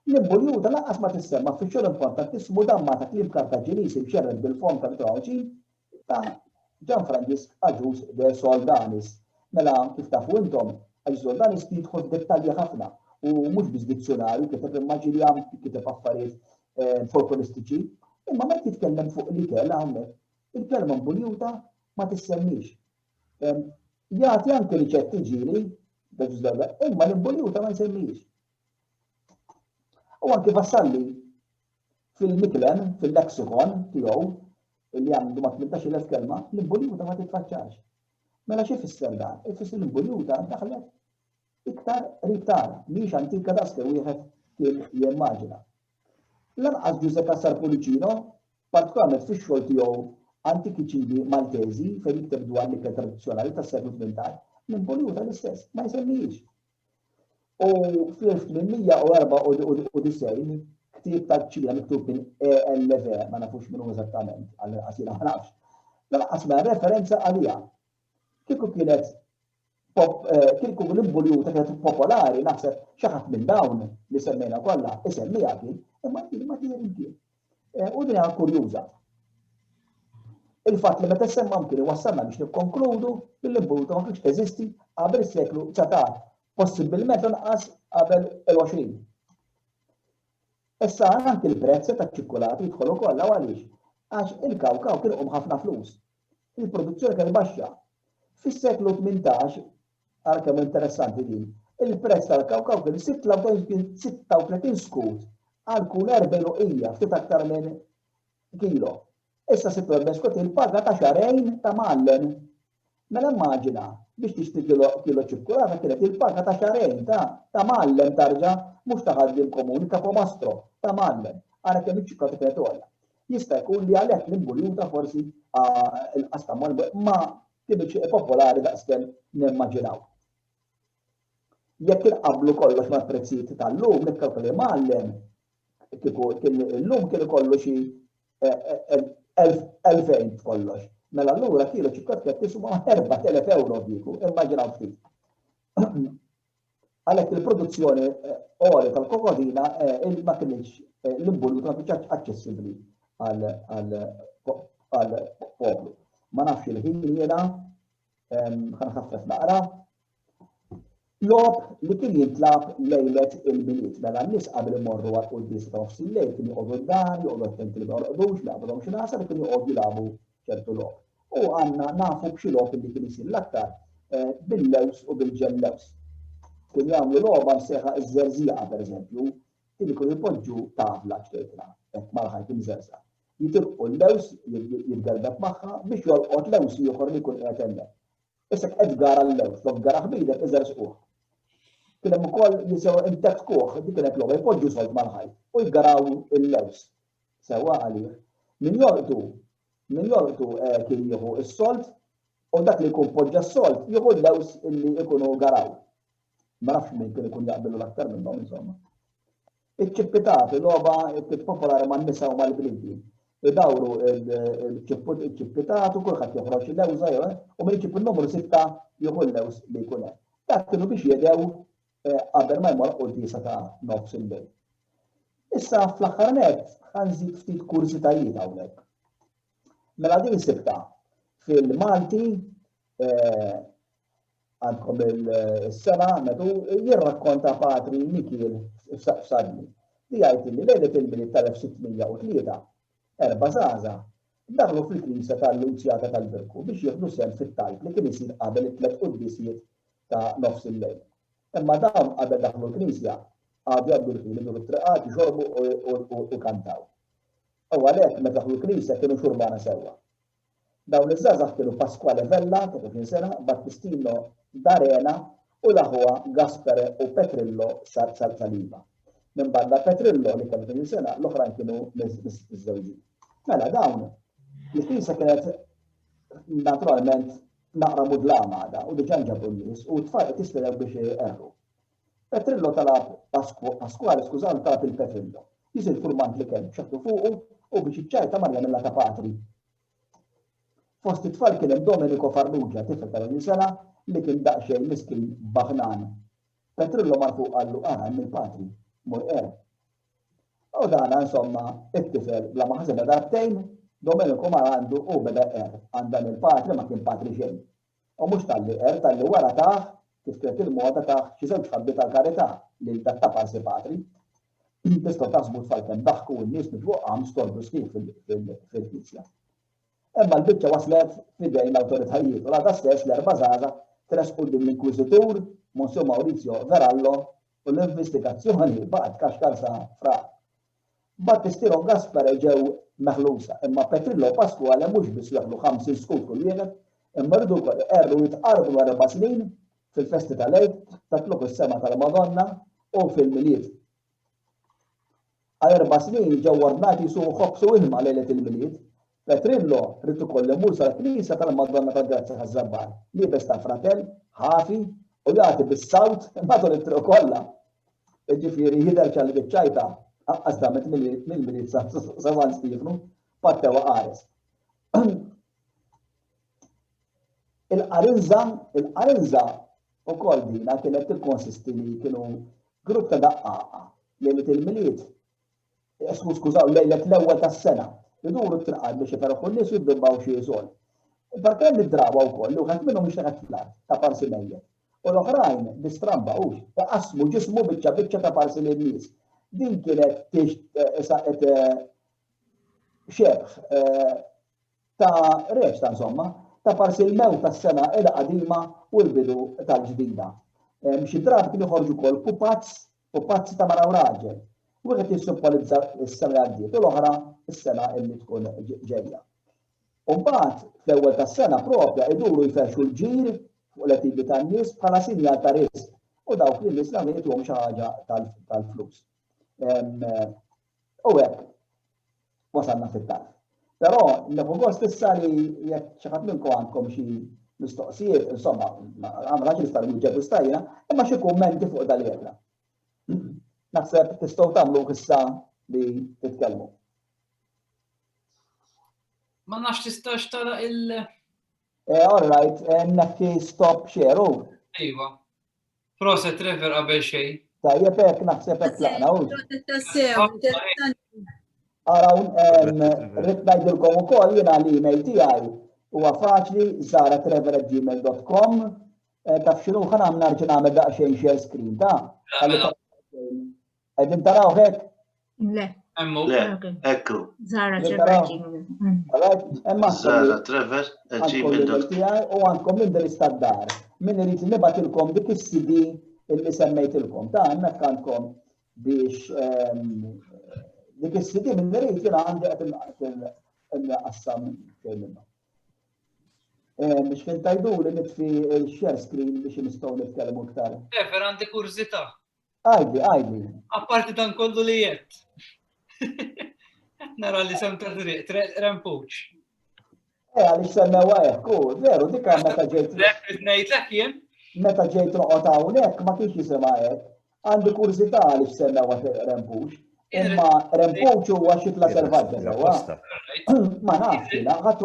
L-imbuljuta laqqas ma tissemma fix-xogħol importantissimu damma ta' kliem Kartaġiniż imxerred bil-fond tal-Troċi ta' Gianfrancesco Agius de Soldanis. Mela kif tafu intom, Agius Soldanis jidħol f'dettalji ħafna u mhux biss dizzjonarju kiteb immaġinjam kiteb affarijiet folkloristiċi, imma ma titkellem fuq l-ikel hawnhekk. Il-kelma mbuljuta ma tissemmix. Jagħti anke riċetti ġieli, imma l-imbuljuta ma jsemmix. U anke vassalli fil-miklem, fil-leksikon tiegħu, li għandu ma 18,000 kelma, l-imbuljuta ma titfaċċax. Mela xi fisser dan? Ifisser l-imbuljuta daħlet iktar riktar, mhix antika daske wieħed kien jimmaġina. Lanqas Giuseppe Sarpulicino partikolarment fix-xogħol tiegħu Antikiċidi Maltesi fejn jikteb dwar l-ikel tradizzjonali tas-seklu 18, l-involuta l-istess, ma jsemmihiex. U fl-1894 ktieb tal-ċina miktub minn ELV, ma nafux minnu eżattament, għal-qasira ma nafx. Lanqas ma referenza għalija. Kieku kienet kieku l-involuta kienet popolari, naħseb xi ħadd minn dawn li semmejna kollha isemmija kien, imma kien kien. U din hija kurjuża. Il-fatt li meta semma mkien iwassalna biex nikkonkludu li l-involuta ma kienx teżisti qabel is-seklu 19, possibilment inqas qabel il-20. Issa anke il-prezz taċ-ċikkolati jidħol ukoll għaliex għax il-kawkaw kien ħafna flus. Il-produzzjoni kien baxxa. Fis-seklu 18, ara kemm interessanti din, il-prezz tal-kawkaw kien 36 skut għal kull 40 uqija ftit aktar minn kilo. Issa 46 skut il-paga ta' xarejn ta' mallen. Mela immaġina biex tixtri kilo ċikkolata kienet il-paga ta' xarejn ta' mallen tarġa' mhux ta' ħaddiem komuni ta' pomastro ta' mallen. Ara kemm iċ-ċikkolata kienet għolja. Jista' jkun li għalhekk l-involuta forsi il-qasta ma kienx popolari daqskemm nimmaġinaw. Jekk inqabblu kollox mal-prezzijiet tal-lum, nikkalkoli mallen illum kien ikollu xi 2000 kollox. Mela allura kilo ċikkolata kienet tiswa 4,000 euro diku, immaġinaw ftit. Għalhekk il-produzzjoni oli tal-kokodina ma kienx l-involuta ma kienx aċċessibbli għal-poplu. Ma nafx il-ħin jiena ħanħaffef naqra. Lob li kien jintlab lejlet il-milied. Mela n-nies qabel imorru għal qudies ta' nofs il-lejl kien joqogħdu d-dar, joqogħdu attenti li ma jorqodux, li għabadhom xi nasa li kien joqogħdu jilagħbu ċertu lob. U għandna nafu b'xi lob li kien isir l-aktar bil-lews u bil-ġellews. Kien jagħmlu logħba msejħa iż-żerżieqa pereżempju, kien ikunu jpoġġu tavla ċtejtra, hekk malħajt imżerża. Jitilqu l-lews jitgarbet magħha biex jolqot lews ieħor li jkun qiegħed hemmhekk. Issa qed gara l-lews, lob gara ħbidek iżersquh. Kien hemm ukoll jisew intekkuh, dik kienet logħba jpoġġu solt malħajt u jgaraw il-lews. Sewwa għalih. Min jolqtu kien jieħu s-solt u dak li jkun poġġa s-solt jieħu l-lews illi jkunu garaw. Ma nafx min kien ikun jaqbilu l-aktar minnhom insomma. Iċ-ċippitati logħba kienet popolari man-nisa u mal-bniedem. Idawru il-ċippitatu kulħadd joħroġ il-lewża u min iġib in-numru 6 jieħu l-lews li jkun hemm. Dak kienu biex jedew qabel ma jmorru qudiesa ta' nofs il-lejl. Issa fl-aħħar nett ħanżid ftit kursitajiet hawnhekk. Mela din is-sibta fil-Malti għandkom il-sena metu jirrakkonta Patri Mikiel f'Sadni. Li jgħid li lejlet il-milied tal-1603 erba' żgħażagħ daħlu fil-Knisja tal-Unzjata tal-Birku biex jieħdu sehem fit-tajb li kien isir qabel it-tliet qudiesijiet ta' nofs il-lejl. Imma dawn qabel daħlu l-Knisja għadu jgħaddu l-ħin idur it-triqat jxorbu u kantaw. U għalhekk meta daħlu l-Knisja kienu xurbana sewwa. Dawn iż-żgħażagħ kienu Pasquale Vella ta' 30 sena, Battistino D'Arena u l-aħwa Gaspare u Petrillo Saliba. Minn banda Petrillo li kellu 30 sena, l-oħrajn kienu miż-żewġin. Mela dawn il-Knisja kienet naturalment naqra mudlama għada u diġà ġabu n-nies u t-tfal tistenew biex erru. Petrillo talab Pasquale, skużaw, talab il-Petrillo. Jiżil furmant li kellu xaħtu fuqu u biex iċċajta Marja mill ta' Patri. Fost it-tfal kien hemm Domenico Farrugia, tifel ta' 20 sena li kien daqsxejn miskin baħnan. Petrillo marfuq qallu hemm il-Patri, mur U dana insomma it-tifel bla ma ħaseb darbtejn, Domenico mar għandu u beda għandan il-Patri ma kien Patri xejn. U mhux talli talli wara taħ kif kienet il-moda taħ xi żewġ ħabbi tal-karità lil dak ta' Parsi Patri. Tistgħu taħsbu tfal kemm daħku n-nies mitwuqqam storbu sħiħ fil-Knisja. Imma l-biċċa waslet f'idejn l-awtoritajiet u għadha stess l-erba' żgħażagħ tresqu quddiem l-Inkwiżitur Monsignor Maurizio Verallo u l-investigazzjoni baqgħet kaxkar sa fraq. Battistino Gaspare ġew meħlusa, imma Petrillo u Pasquale mhux biss jaħlu 50 skut kull wieħed, imma rridu wkoll erru jitqarbu 4 snin fil-festi tal-Eid tatluq is-sema tal-Madonna u fil-Milied. Għal 4 snin ġew ordnati jsumu ħobsu ilma lejlet il-Milied. Petrillo rrid ukoll imur sal-Knisja tal-Madonna tad-Grazja ħaż-Żabbar. Liebes ta' fratel, ħafi u jagħti bis-sawt matul it-triq kollha. Ġifieri jidher ċalli biċċajta aqqas damet mill-Milied sa San Stefnu pattewa qares. Il-qarinża ukoll dina kienet tikkonsisti li kienu grupp ta' daqqaqa lejlet il-Milied. Skużaw, lejlet l-ewwel tas-sena. Iduru t-trqad biex jiferħu n-nies u jiddibbaw xi żol. Barkan id-drawa wkoll u ħadd minnhom ixtieq flat ta' parsi mejjed. U l-oħrajn distrambawx, taqasmu ġismu biċċa ta' parsi lin-nies. Din kienet xebħ ta' reċ ta' insomma, ta' parsi l-mewt tas-sena il-qadima u l-bidu tal-ġdida. Xi drabi kienu joħorġu wkoll pupazzi ta' mara u raġel. Wieħed jissumpolizza s-sena għaddiet u l-oħra s-sena li tkun ġejja. U mbagħad fl-ewwel tas-sena propja iduru jferxu l-ġir fuq l-attivi tan-nies bħala sinjal ta' risk u dawk li l-Islam jagħtuhom xi ħaġa tal-flus. U hekk wasalna fit-tarf. Però nieħu gost issa li jekk xi ħadd minnkom għandkom xi mistoqsijiet, insomma, għamla ġi nistgħu nġebu stajna, imma xi kummenti fuq dal-jedra. Naħseb tistgħu tagħmlu issa li titkellmu. Ma nafx tistax tara il- All right, nekki stop share u. Ejwa. Proset Trevor qabel xejn. Tajjeb hekk naħseb hekk tlaqna u. Araw, rrid ngħidilkom ukoll jiena l-email tiegħi huwa faċli żahra@trevor@gmail.com. Taf x'inhu ħa nagħmel nerġa' nagħmel daqsxejn share screen ta'. Qegħdin taraw hekk? Le. Emmu. Ekku. Żahra@trevor@gmail.com. U għandkom l-indirizz tad-dar. Min irid nibatilkom dik is-CD illi semmejtilkom ta' hemmhekk għandkom biex dik is-CD min irid jiena għandi qed inqassam xejn minnhom. Biex fejn tajdu li nitfi l-share screen biex nistgħu nitkellmu iktar. Trevor għandi kurzità. Għajdi. Apparti dan kollu li jett. Nara li sem ta' triq, rempuċ. Għalix semmew għajek, veru, dikka meta ġejt. Ngħidlek jien? Meta ġejt noqgħod hawnhekk ma kienx jisimha hekk. Għandi kurzità għalix semmew rempuċ. Imma rempuċ huwa xi tla selvaġġa sewwa. Ma nafx jiena, ħadd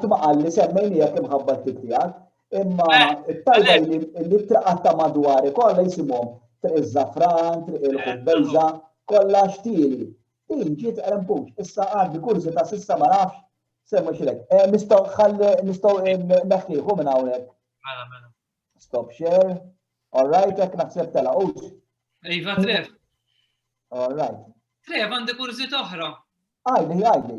ma qal li semmejni jekk imħabba t-tip tiegħek. Imma it-tajba li t-traqatta madwar kollha jisimhom triq iż-żafran, triq il-ħubbejża, kollha xtieli. Din ġiet rempuċ. Issa għandi kurzità s'issa ma nafx semma xilek. Nistgħu neħħieħu minn hawnhekk. Stop share. All right, hekk naħseb telaqgħux. Iva Trev. All right. Trev għandi kurzità oħra. Għajdi.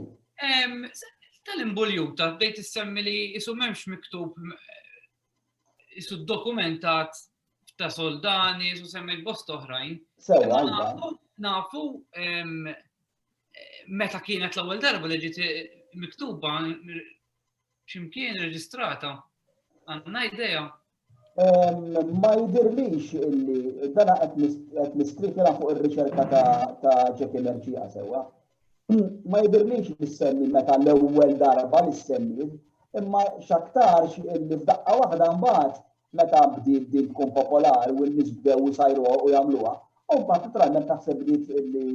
Tal-imbuljuta bdejt issemmi li isu m'hemmx miktub isu dokumentat ta' soldani, isu semmi bost oħrajn. Sewwa, nafu meta kienet l-ewwel darba li ġiet miktuba x'imkien reġistrata. Għandna idea. Ma jidirlix illi dana qed niskrifila fuq ir-riċerka ta' ġeki merġija sewwa. Ma jidirlix li semmi meta l-ewwel darba li semmi, imma x'aktarx illi f'daqqa waħda mbagħad meta bdiet din tkun popolari u n-nies bdew isajruha u jagħmluha. U mbagħad titralment taħseb bdiet li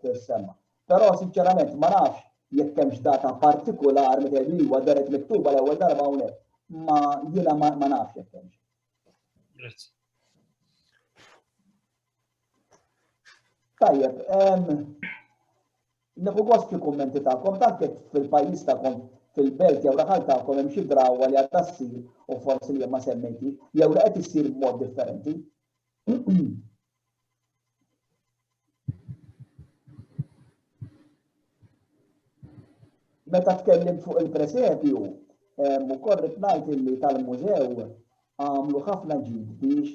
tissemma. Però sinċerament ma nafx jekk hemmx data partikolari meta jgħidu huwa deret miktuba l-ewwel darba hawnhekk. Ma jiena ma nafx jekk hemmx. Grazzi. Tajjeb, neħu gost fil-kummenti tagħkom, tanke fil-pajjiż tagħkom fil-belt jew raħal tagħkom hemm xi drawwa li qed tassir u forsi li ma semmejti, jew li qed issir b'mod differenti. Meta tkellim fuq il-presepju, ukoll rid ngħid illi tal-mużew għamlu ħafna ġid biex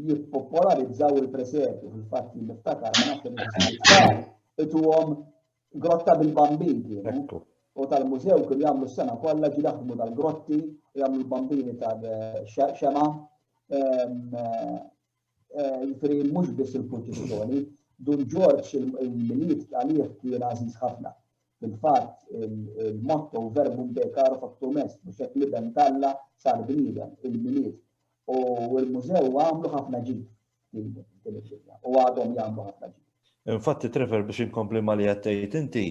jippopolarizzaw il-presepju. Fil-fatt niftakar ma nafx ituhom grotta bil-bambin kienu. U tal-mużew kienu jagħmlu s-sena kollha ġi jaħdmu tal-grotti, jagħmlu l-bambini tal-xema. Jiġifieri mhux biss il-proċessjoni, Dun George il-Milied għalih kien għażiż ħafna. Fil-fatt il-motto verbu bekar faktu mest, mhux hekk li bentalla sar bniedem, il-Milied. U l-mużew għamlu ħafna ġid u għadhom jagħmlu ħafna ġid. Infatti Trevor biex inkompli ma li għattejt inti,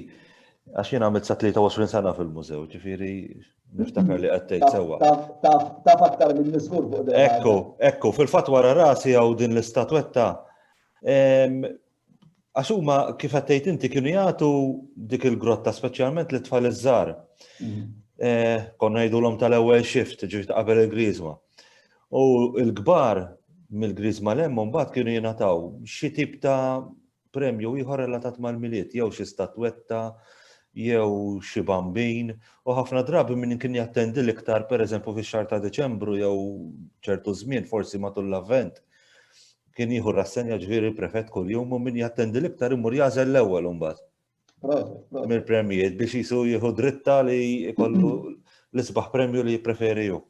għax jien għamilt sa 23 sena fil-mużew, ġifieri niftakar li għattejt sewwa. Taf aktar minn niskur fuq din. Ekku, fil-fatt wara rasi għaw din l-istatwetta. Għax huma kif għattejt inti kienu jagħtu dik il-grotta speċjalment li tfal iż-żgħar. Konna jgħidulhom tal-ewwel shift, ġifieri qabel il-Griżma. U l-kbar mill-Griżma l-hemm mbagħad kienu jingħataw xi tip ta' premju ieħor relatat mal-Milied, jew xi statwetta, jew xi bambin, u ħafna drabi min kien jattendi l-iktar pereżempju fix-xahar ta' Deċembru jew ċertu żmien forsi matul l-avvent. Kien jieħu rassenja ġifieri prefett kuljum u min jattendi l-iktar imur jażel l-ewwel imbagħad. Mill-premjiet biex jisu jieħu dritta li jkollu l-isbaħ premju li jippreferi hu.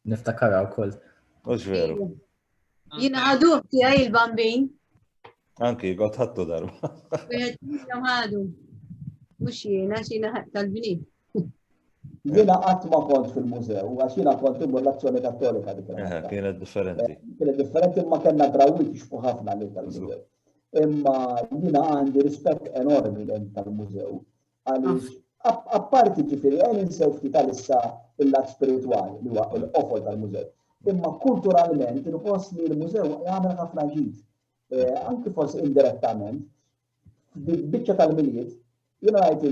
Niftakara wkoll. Mhux veru. Jiena ħadu tiegħi il-bambin. Anki, għod ħattu darba. ħadu. Mux jiena tal-bniet. Jiena qatt ma kont fil-mużew, għax jiena kont immur l-azzjoni kattolika dik. Kienet differenti. Kienet differenti imma kellna Id-Drawwiet jixbu ħafna lil tal-mużew. Imma jiena għandi rispett enormi lejn tal-mużew. Għaliex apparti ġifieri ninsew ftit tal-issa il-lat spiritwali li huwa l-qofol tal-mużew. Imma kulturalment inħoss li l-mużew jagħmel ħafna ġid. Anki forsi indirettament, biċċa tal-Milied, jiena ngħid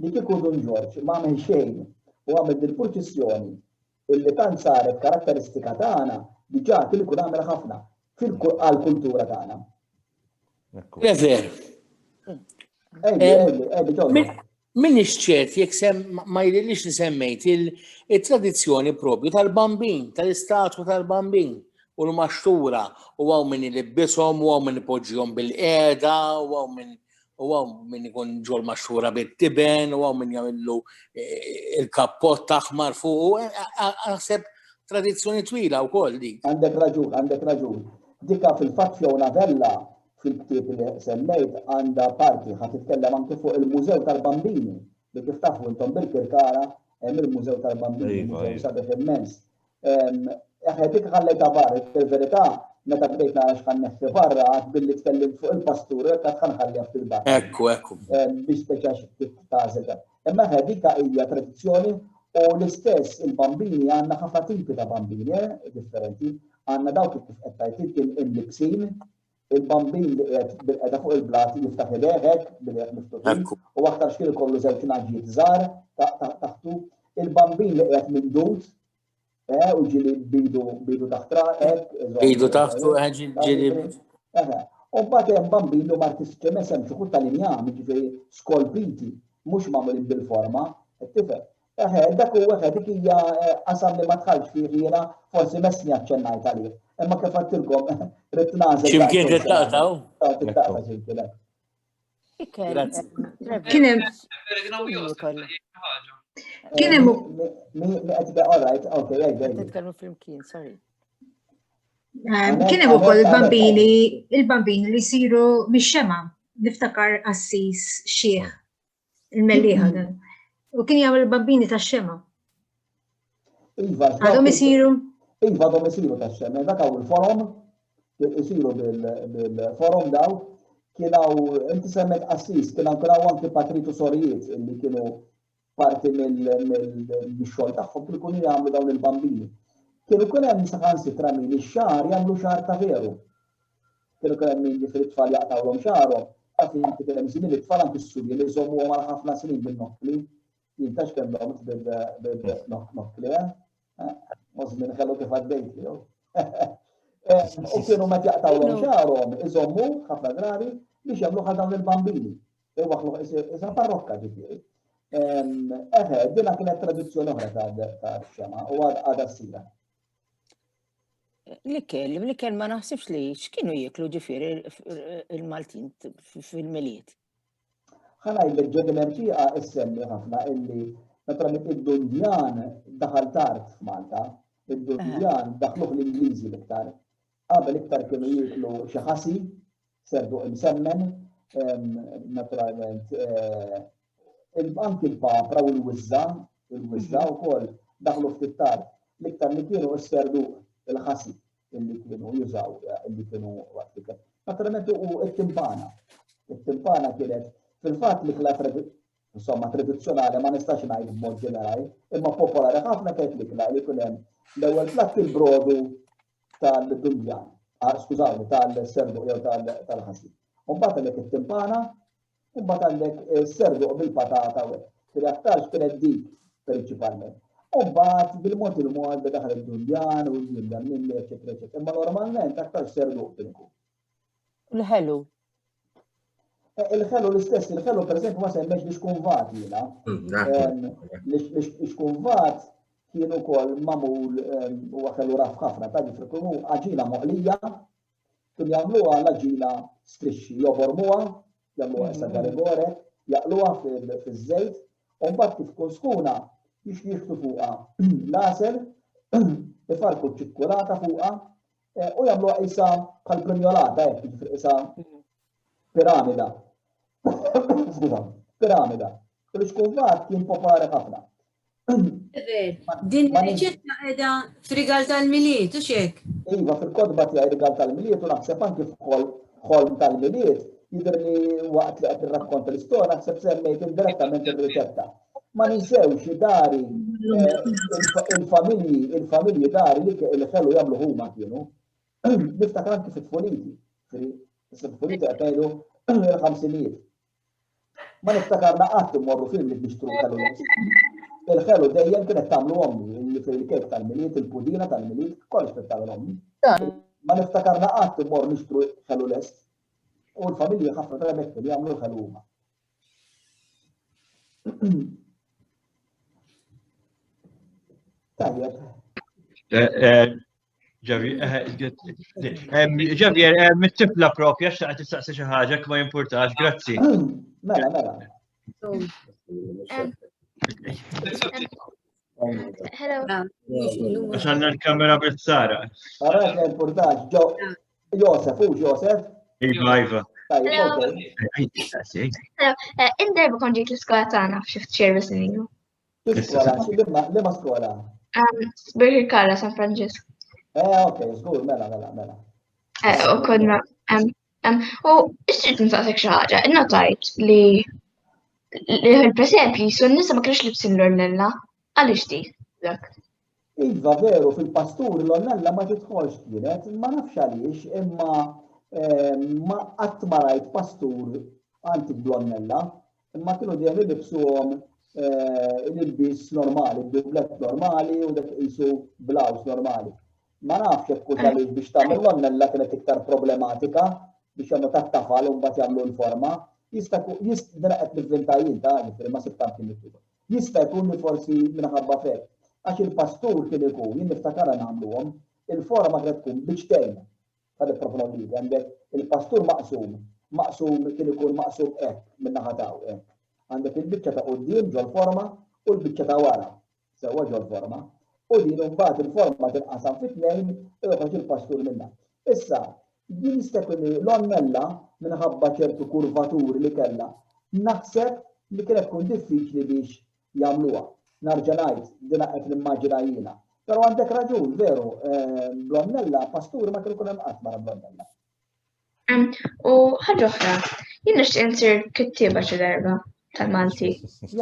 li kieku Dun George ma għamel xejn u għamel dil-proċessjoni illi tant saret karatteristika tagħna diġà kien ikun għamel ħafna għall-kultura tagħna. Trevor. Min ixċert jekk ma jridlix li semmejt il-tradizzjoni propju tal-bambin, tal-istatwa tal-bambin. U l-maxtura, u għaw minn il-libbisom, u għaw minn ipoġġjom bil-qeda, u għaw minn ikun ġol maxtura bil-tiben, u għaw minn jgħamillu il-kappot taħmar fuq, għaseb tradizzjoni twila u koll dik. Għandek raġun. Dika fil-fatt Fiona Vella fil-ktieb li semmejt għandha parti ħad titkellem anke fuq il-Mużew tal-Bambini li kif tafu intom bil-Kirkara hemm il-Mużew tal-Bambini, Mużew sabiħ immens. Dik ħallejta barra, il-verità, meta bdejt narax ħanneħħi barra, billi tkellim fuq il-pastur, qed ħanħallija fil-barra. Ekku. Biex teċax tażel. Imma dik hija tradizzjoni u l-istess il-bambini għandna ħafna tipi ta' bambini differenti. Għandna dawk kif qed tajt il-libsin, il-bambin li qiegħda fuq il-blati jiftaħ il-eħek bil-eħek miftuħin u aktar xkien ikollu żewġ naġġiet żgħar taħtu. Il-bambin li qiegħed mindut u ġili bidu taħtra, bidu taħtu, ġili. U mbagħad hemm bambin u martistiċi mesem xi ħud tal-injam, jiġifieri skolpiti, mhux magħmulin bil-forma, tifhem. Dak huwa dik hija qasam li ma tħallx fih jiena forsi messni aċċennajt għalih. Imma kif għattilkom rid nażel. X'imkien tittaqtaw? Tittaqta x'imkien hekk. Kien hemm Titkellmu flimkien, sorry. Kien hemm ukoll il-bambini li jsiru mix-xema, niftakar Assis Xieħ il-mellieħa dan. U kien jagħmel il-bambini tax-xema. Għadhom isiru? Iva għadhom isiru tax-xema, dak hawn il-forom, isiru bil-forom daw, kienu inti semmet Assis, kienu anke patritu sorijiet li kienu parti mill-xogħol tagħhom kienu jkunu jagħmlu dawn il-bambini. Kienu hemm saħansitra min ix-xahar jagħmlu xahar ta' veru. Kienu hemm min it-tfal jaqtawlhom xaharhom, għafi inti kien hemm żmien it-tfal anke s-Surji li jżommuhom għal ħafna snin bin-nokkli. Jintax kellhom bil-nokkli, Żmien ħellu kif għaddejt jew. U kienu meta jaqtawlhom xaharhom iżommu ħafna drabi biex jagħmlu dawn il-bambini. Isa parrokka ġifieri. Dina kienet tradizzjoni oħra ta' xema u għadha ssira. L-ikel ma naħsibx li x'kienu jieklu ġifieri il-Maltin fil-Milied. Ħanajlek ġodi l-Erċieqa issemmi ħafna illi meta id-Dundjan daħal tard f'Malta, id-Dundjan daħluh l-Ingliżi l-iktar. qabel iktar kienu jieklu xi ħasi, serduq imsemmen, naturalment anki l-papra u il-wizza wkoll daħlu ftit tard. L-iktar li kienu s-serduq il-ħasi illi kienu jużaw, illi kienu waqt. Naturalment u t-timpana. It-timpana kienet fil-fatt l-ikla tradizzjonali ma nistax ngħid b'mod ġenerali, imma popolari ħafna kienet l-ikla li kien hemm l-ewwel platt il-brodu tal-dundjan, skużawni, tal-serduq jew tal-ħasib. Mbagħad għandek it-timpana, u mbagħad għandek is-serduq bil-patata u fil-aktarx kienet dik prinċipalment. U mbagħad bil-mod il-mod daħal id-dundjan u l-dundjan milli eċetera. Imma normalment aktar serduq kien ikun. Il-ħelu. Il-ħelu l-istess, il-ħelu per esempio ma semmex l-iskунvat jiena. L-iskunvat kienu kol mamul u għaxelu raf ħafna, ta' jifrikunu għaġina moqlija, kun jamluwa l-għaġina strisċi, jobormuwa, jamluwa s-sagari gore, jaqluwa fil-żejt, u mbagħad kif kun skuna jixtu fuqa laser, ifarku ċikkulata fuqa, u jamluwa isa bħal-prinjolata, isa piramida. Piramida. U l-iskunvat kien popolari ħafna. Din il-riċetta qiegħda f'rigal tal-Milied, u x'hekk? Iva, fil-kodba tiegħi rigal tal-Milied u naħseb anke f'ħolm tal-Milied jidher li waqt li qed nirrakkonta l-istorja naħseb semmejt indirettament ir-riċetta. Ma ninsewx dari il-familji dari li l-ħelu jagħmlu huma kienu. Niftakar anke fit-tfuliti. Fit-tfuliti qed ngħidu il-ħamsinijiet. Ma niftakarna qatt immorru film li nixtru ħelu. Il-ħelu dejjem kienet tagħmlu ommi, li fil-kek tal-Milied, il-pudina tal-Milied, kollox qed tagħmel ommi. Ma niftakarna qatt immorru nixtru ħelu lest. U l-familji ħafna drabi li jagħmlu l-ħelu huma. Tajjeb. Ġavier, mit-tifla propja xtaqt tistaqsi xi ħaġa ma jimpurtax, grazzi. Mela. Hello. Għax għandna l-kamera bil-sara. Għarajt ma jimpurtax, Josef, u Josef? Iva. Hello. Inderba kon ġejt l-iskola tagħna f'xift service ilu. Liema skola? Birħir Kalla San Franġisk. Ok, żgur, mela. U konna u ixtrid nistaqsek xi ħaġa, innotajt li per-eżempju jisu n-nisa ma kienx libsin l-ornella, għaliex di dak? Iva veru fil-pastur l-ornella ma tidħolx kienet, ma nafx għaliex, imma ma qatt ma rajt pastur antik bl-ornella, imma kienu dejjem ilibsuhom l-ilbis normali, dublet normali u dak qisu blaws normali. Ma nafx jekk kull għaliex biex tagħmel l-ornella kienet iktar problematika biex jagħmlu tat-tafal u mbagħad jagħmlu l-forma. Jista' qed nivvintajjin ta' ma sibtam kien miktuba. Jista' jkun li forsi minħabba fek. Għax il-pastur kien ikun, jien niftakar nagħmluhom, il-forma kienet tkun biċtejn tal-profilolidi, għandek il-pastur maqsum kien ikun maqsum hekk min-naħa taw hekk. Għandek il-biċċa ta' quddiem ġol forma u l-biċċa ta' wara sewwa ġol forma. U din mbagħad il-forma tinqasam fit-tnejn u joħroġ il-pastur minnha. Issa, din jista' jkun l-ornella minħabba ċertu kurvaturi li kellha, naħseb li kienet tkun diffiċli biex jagħmluha. Narġa' ngħid din qed nimmaġina jiena. Però għandek raġun, veru, l-ornella pastur ma kien ikun hemm qatt mara l-ornella. U ħaġa oħra, jien nixtieq insir kittieba xi darba tal-Malti. Xi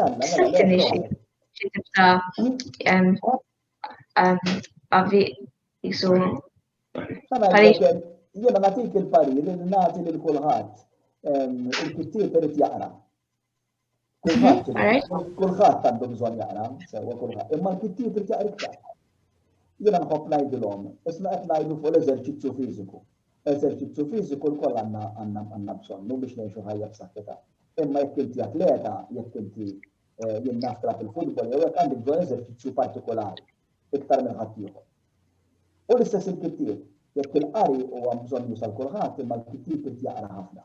tibta għavi jisu. Jena natik il-parir li nagħti lil kulħadd il-kittieb irid jaqra. Kulħadd għandu bżonn jaqra, sewwa kulħadd, imma l-kittieb irid jaqra iktar. Jiena nħobb ngħidilhom, isna qed ngħidu fuq l-eżerċizzju fiżiku. Eżerċizzju fiżiku l-koll għandna bżonnu biex ngħixu ħajja b'saħħitha. Imma jekk inti atleta, jekk inti jinnaftra fil-futbol, jew hekk għandek bżonn eżerċizzju partikolari iktar minn ħadd ieħor. U l-istess il-kittieb. Jekk il-qari huwa bżonn jusal kulħadd, imma l-kittieb irid jaqra ħafna.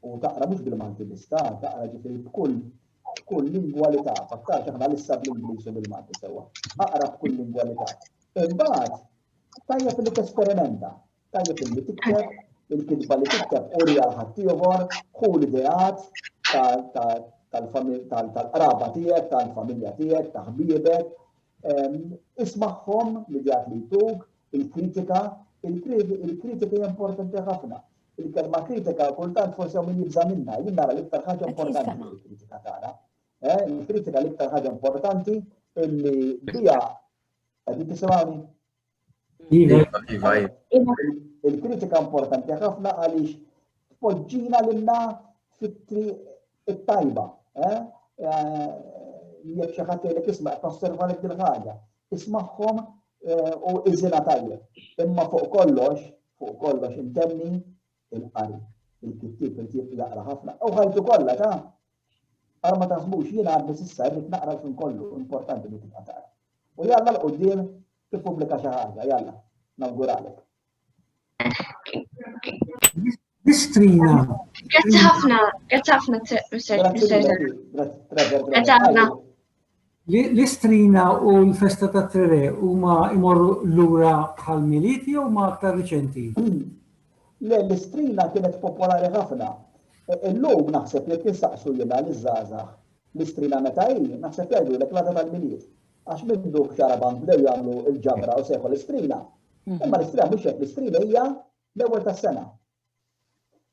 U taqra mhux bil-Malti biss, taqra ġifieri b'kull lingwa li taf. Aktarx aħna lissa bl-Ingliż u bil-Malti sewwa. Aqra b'kull lingwa li taf. Imbagħad tajjeb li tesperimenta. tajjeb illi tikteb, il-kitba li tikteb urja l-ħaddieħor, ħu l-ideat tal-qraba tiegħek, tal-familja tiegħek, ta' ħbiebek, ismagħhom l-ideat li jtuk, il-kritika hija importanti ħafna. Il-kelma kritika kultant forsi min jibża minnha, jien nara l-iktar ħaġa importanti il-kritika tagħna. Il-kritika l-iktar ħaġa importanti illi bija qegħdin tisimgħuni? Il-kritika importanti ħafna għaliex tpoġġina lilna fit-triq it-tajba. Jekk xi ħadd jgħidlek isma' qed tosserva lek din ħaġa, ismagħhom u iżilha tajjeb. Imma fuq kollox intenni il-qari, il-kittieb jaqra ħafna. U ħajtu kollha ta' ara ma taħsbux jiena għadbis issa rrid naqra l-film kollu, importanti li tibqa' tara. U jalla l-qudiem tippubblika xi ħaġa, jalla, nawguralek. L-istrina. Grazzi ħafna, L-istrina u l-festa ta' Treve huma imorru lura tal-Milied jew ma aktar riċenti? L-istrina kienet popolari ħafna. Illum naħseb li tistaqsu jiena l-żgħażagħ l-istrina meta hi, naħseb jgħidulek l-għada tal-Milied. Għax mindu xarabank bdew jagħmlu l-ġabra u seħħu l-istrina. Imma l-istrina mhux hekk l-istrina hija l-ewwel tas-sena.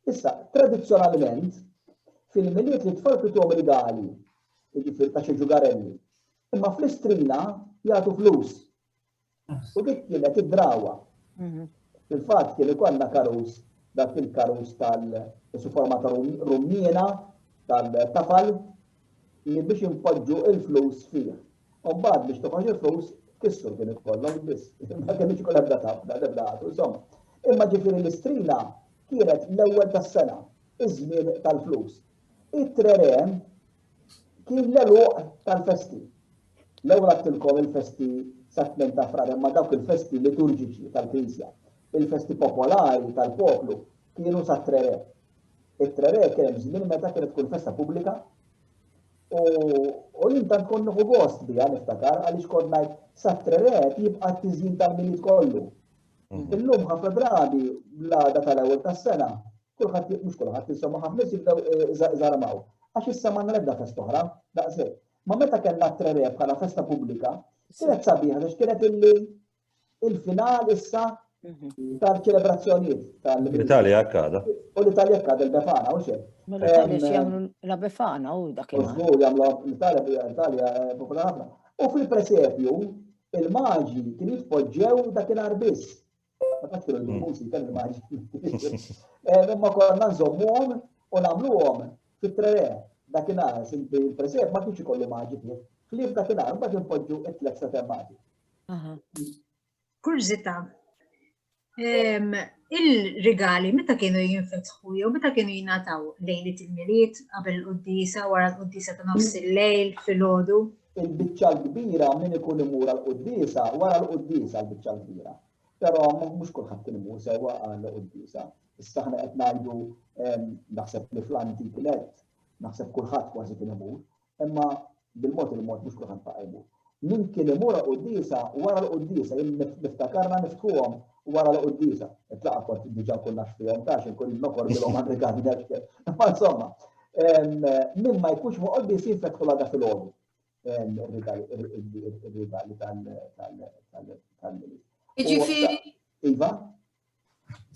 Issa, tradizzjonalment, fil-Milied li tfal kituhom rigali, jiġifieri ta' xi ġugarelli, imma fl-istrina jagħtu flus. U dik kienet id-drawa. Fil-fatt kien ikollna karus, dak il-karus tal-forma ta' rummiena tal-tafal li biex impoġġu il-flus fih. U mbagħad biex toħroġ il-flus kissru kien ikollhom biss. Ma kienx ikoll ebda tafda, insomma. Imma ġifieri l-istrina kienet l-ewwel tas-sena, iż-żmien tal-flus. It-Trere kien l-eluq tal-festi. L-ewwel għattilkom il-festi sa' ta' frar, imma dawk il-festi liturġiċi tal-Knisja, il-festi popolari tal-poplu kienu sa' Trere. It-Trere kien żmien meta kienet tkun festa pubblika u jien tant kont nieħu gost biha niftakar għaliex kont ngħid sa' Trere jibqa' t-tiżjin tal-Milied kollu. Illum ħafna drabi l-għada tal-ewwel tas-sena, mhux kulħadd insomma ħafna nies jibdew żarmaw. Għax issa ma nredda fest oħra, daqshekk. Ma meta kellna Trere bħala festa pubblika, kienet sabiħa għax kienet il-final issa tal-ċelebrazzjonijiet tal-Milied. L-Italja akkada. U l-Italja akkada l-Befana u xejn. L-Italja jagħmlu la Befana u dakinhar. Żgur jagħmlu l-Italja popolari ħafna. U fil-presepju il-maġi kienu jitpoġġew dakinhar biss. Ma tafx kienu l-musi kellu il-maġi. Imma konna nżommuhom u nagħmluhom fit-Trere dakinhar il-presep ma kienx ikollu maġi fih. Ħlief dakinhar mbagħad impoġġu t-tliet setemmati. Kurżità. Il-rigali meta kienu jinfetħu jew meta kienu jingħataw lejlet il-Milied qabel il-Qudiesa wara l-Qudiesa ta' nofs il-lejl filgħodu. Il-biċċa l-kbira min ikun imur għall-Qudiesa wara l-Qudiesa l-biċċa l-kbira. Però mhux kulħadd kien imur sewwa għall-Qudiesa. Issa aħna qed ngħidu naħseb li fl-antik net, naħseb kulħadd kważi kien imur, imma bil-mod il-mod mhux kulħadd baqa' jmur. Min kien imur għall-Qudiesa wara l-Qudiesa, niftakarna niftħuhom wara l-Qudiesa. Itlaqa kont diġà kunna xfihom tax inkun nokor bilhom Amerikani nexkel. Ma insomma, min ma jkunx fuq Qudiesa jinfetħu l-għada filgħodu. Ir-rigali tal-Milied. Iva?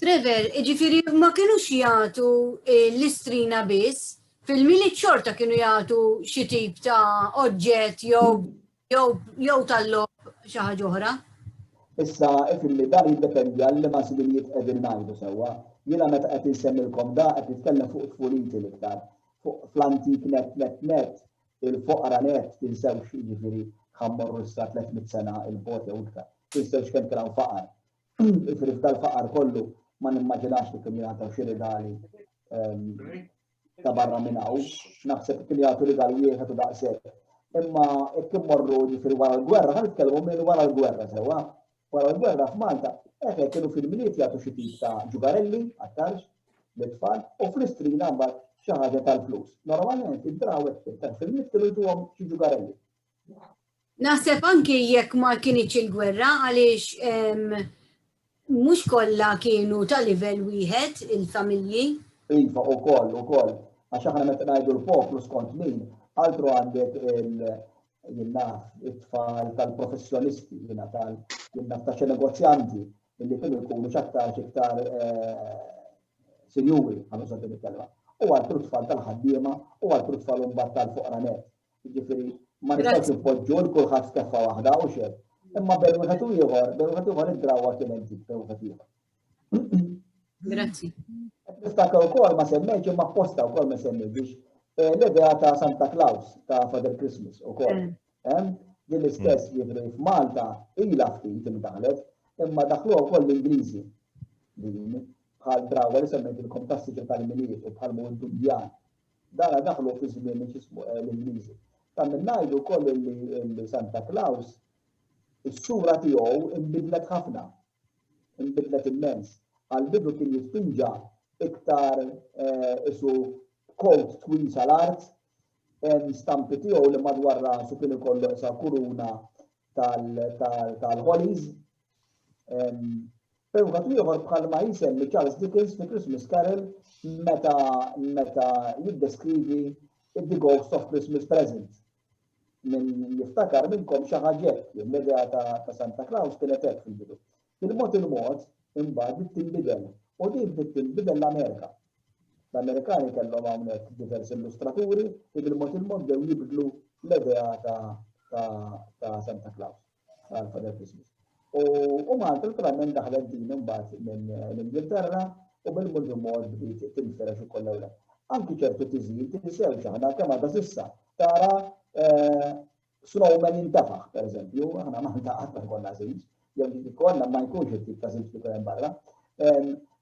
Trevor, ġifieri ma kienux jagħtu l-istrina biss, fil-Milied xorta kienu jagħtu xi tip ta' oġġett jew tal-logħob xi ħaġa oħra. Issa fil-dan jiddependi għal ma sibilijiet qegħdin ngħidu sewwa. Jiena meta qed insemmilkom da qed nitkellem fuq tfuliti l-iktar. Fuq fl-antik net il-foqra net tinsewx jiġifieri ħammorru issa 300 sena il-bot jew iktar. Tinsewx kemm kien faqar. Ifrif tal-faqar kollu ma nimmaġinax li kien jagħtaw xi rigali ta' barra minn hawn. Naħseb kien jagħtu rigali wieħed u daqshekk. Imma jekk immorru jiġifieri wara l-gwerra, ħa nitkellmu minn wara l-gwerra sewwa. Wara l-gwerra f'Malta, kienu fil-Milied jagħtu xi tip ta' ġugarelli għat-tarx l-tfal u fl-istrina mbagħad xi ħaġa tal-flus. Normalment id-Id-Drawwiet fil-Milied kienu jtuhom xi ġugarelli. Naħseb anki jekk ma kienx il-gwerra għaliex mhux kollha kienu ta' livell wieħed il-familji. Iva, ukoll. Għax aħna meta ngħidu l-poplu skont min, altru għandek it-tfal tal-professjonisti, ta' xi negozjanti, illi kienu jkunu x'iktar sinjuri għandu sa' din il-kelma. U altru tfal tal-ħaddiema u altru tfal mbagħad tal-fuqranet. Jiġifieri ma nistax npoġġu kulħadd steffa waħda u xejn. Imma bejn wieħed u ieħor id-drawwa kien hemm dik bejn wieħed ieħor. Grazzi. Niftakar ukoll ma semmejx imma apposta wkoll ma semmejx biex l-idea ta' Santa Claus ta' Father Christmas ukoll. Din l-istess jiġri f'Malta ilha ftit indaħlet, imma daħluha wkoll l-Ingliżi. Bħal drawwa li semmejtilkom tas-siġil tal-Milied u bħal Dudjan. Dara daħlu fi żmien l-Ingliżi. Tammin ngħidu wkoll li Santa Claus is-sura tiegħu inbidlet ħafna. Inbidlet immens. Għal-bidu kien jittinġa iktar isu kot twil sal-art, stampi tiegħu li madwar rasu kien ikollu isa kuruna tal-Hollies. Perugħat ieħor bħalma jisemmi Charles Dickens fi Christmas Carol meta jiddeskrivi The Ghost of Christmas Present. Min jiftakar minnkom xi ħaġek l-idea ta' Santa Claus kienet hekk fil-bidu. Il-mod imbagħad tinbidel u din tinbidel l-Amerika. L-Amerikani kellhom hawnhekk diversi illustraturi li bil-mod dew jibdlu l-idea ta' Santa Claus għal-Father Christmas. U Malta naturalment daħlet din imbagħad minn l-Ingilterra u bil-mod bdiet tinferex ukoll l-ewwel. Anki ċertu tiżid tisew aħna kemm għadha s'issa tara snowman jintafaħ, pereżempju, aħna Malta qatt ma jkollna żejġ, jew konna ma jkunx it-tip ta' żejġ li hemm barra.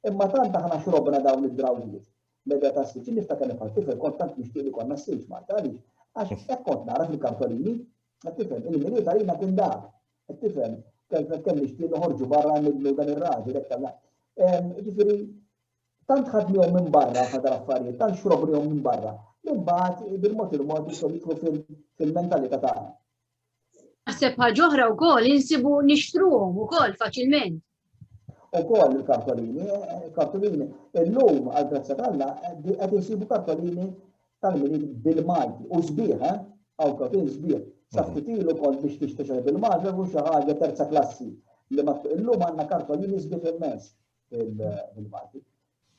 Imma tant aħna xrobna dawn id-drawwiet. L-idea ta' s-siġ niftakar nifgħal tifel kont tant nixtieq li konna s-siġ Malta għaliex għax hekk kont nara fil-kartolini, qed tifhem il-Milied għalina kien dak. Qed tifhem kemm nixtieq noħorġu barra nibnu dan ir-raġel hekk tagħna. Ġifieri tant ħadnihom minn barra ħadar affarijiet, tant xrobnihom minn barra. Imbagħad bil-mod jidħlu fil-mentalità tagħna. Naħseb ħaġa oħra wkoll insibu nixtruhom ukoll faċilment. Ukoll il-kartolini, illum għall-grazza tagħna qed insibu kartolini tal-Milied bil-Malti u sbieħ, kartolini sbieħ. Saffitilu kont biex tixtieq bil-Malti u xi ħaġa terza klassi li illum għandna kartolini sbieħ immens bil-Malti.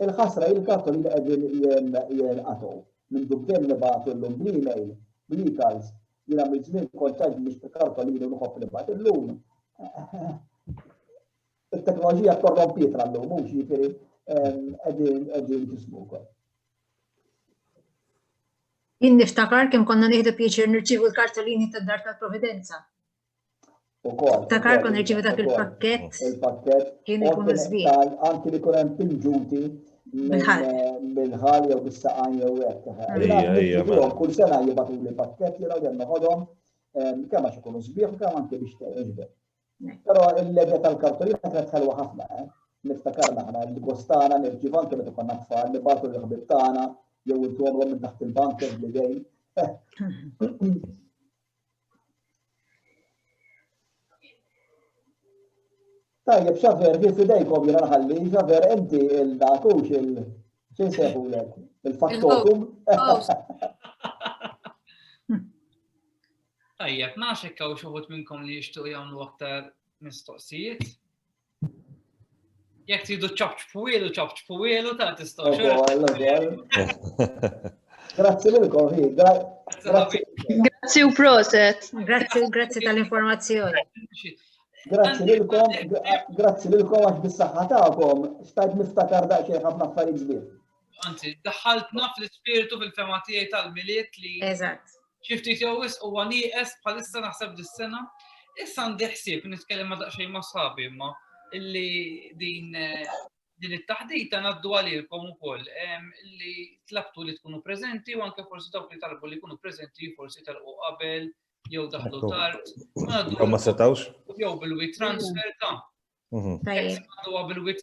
Il-ħasra il-kartolini qegħdin jenqatgħu minn dubben li bagħtu llum bl-email, bl-e-calls, jiena mill-żmien kontaġ biex kartolini u nħobb li bagħt illum. Il-teknoloġija korrompitra llum mhux jiġifieri qegħdin jismu wkoll. Jien niftakar kemm konna nieħdu pjaċir nirċievu l-kartolini tad-dar tal-Providenza. Niftakar konna nirċievu dak il-pakkett. Il-pakkett. Kien ikun żbieħ. Anki li kun hemm pinġuti mill-ħal jew bis-saqajn jew hekk. Kull sena jibatuli pakkett jiraw hemm noħodhom kemm għax ikunu sbieħ u kemm anke biex teħġbed. Però l-ledja tal-kartolina kienet ħelwa ħafna, niftakarna aħna l-gostana nirċievu anke meta konna tfal nibagħtu l-ħbieb tagħna jew intuhomhom minn taħt il-bank li dej. Tajjeb, Xaver, kif idejkom jiena nħalli, Xaver, inti il-dakux x'in sejħulek? Il-fattokum? Tajjeb, nafx hekk hawn xi wħud minnkom li jixtiequ jagħmlu aktar mistoqsijiet. Jekk tridu ċabċbu wielu ta' tistgħu Grazzi lilkom, Grazzi u proset. Grazzi tal-informazzjoni. Grazzi lilkom għax bis-saħħa tagħkom stajt niftakar daqsxejn ħafna affarijiet żbieħ. Anzi, daħħaltna fl-ispiritu fil-fema tiegħi tal-Milied li Eżatt. xi ftit jew wisq huwa nieqes bħalissa naħseb dis-sena. Issa għandi ħsieb nitkellem ma' daqsxejn ma' sħabi imma illi din it-taħdita ngħaddu għalilkom ukoll illi tlabtu li tkunu preżenti u anke forsi dawk li talbu li jkunu preżenti forsi telqu qabel jew daħlu tard. Ma setawx? Jew bil-wit transfer ta' bil-wit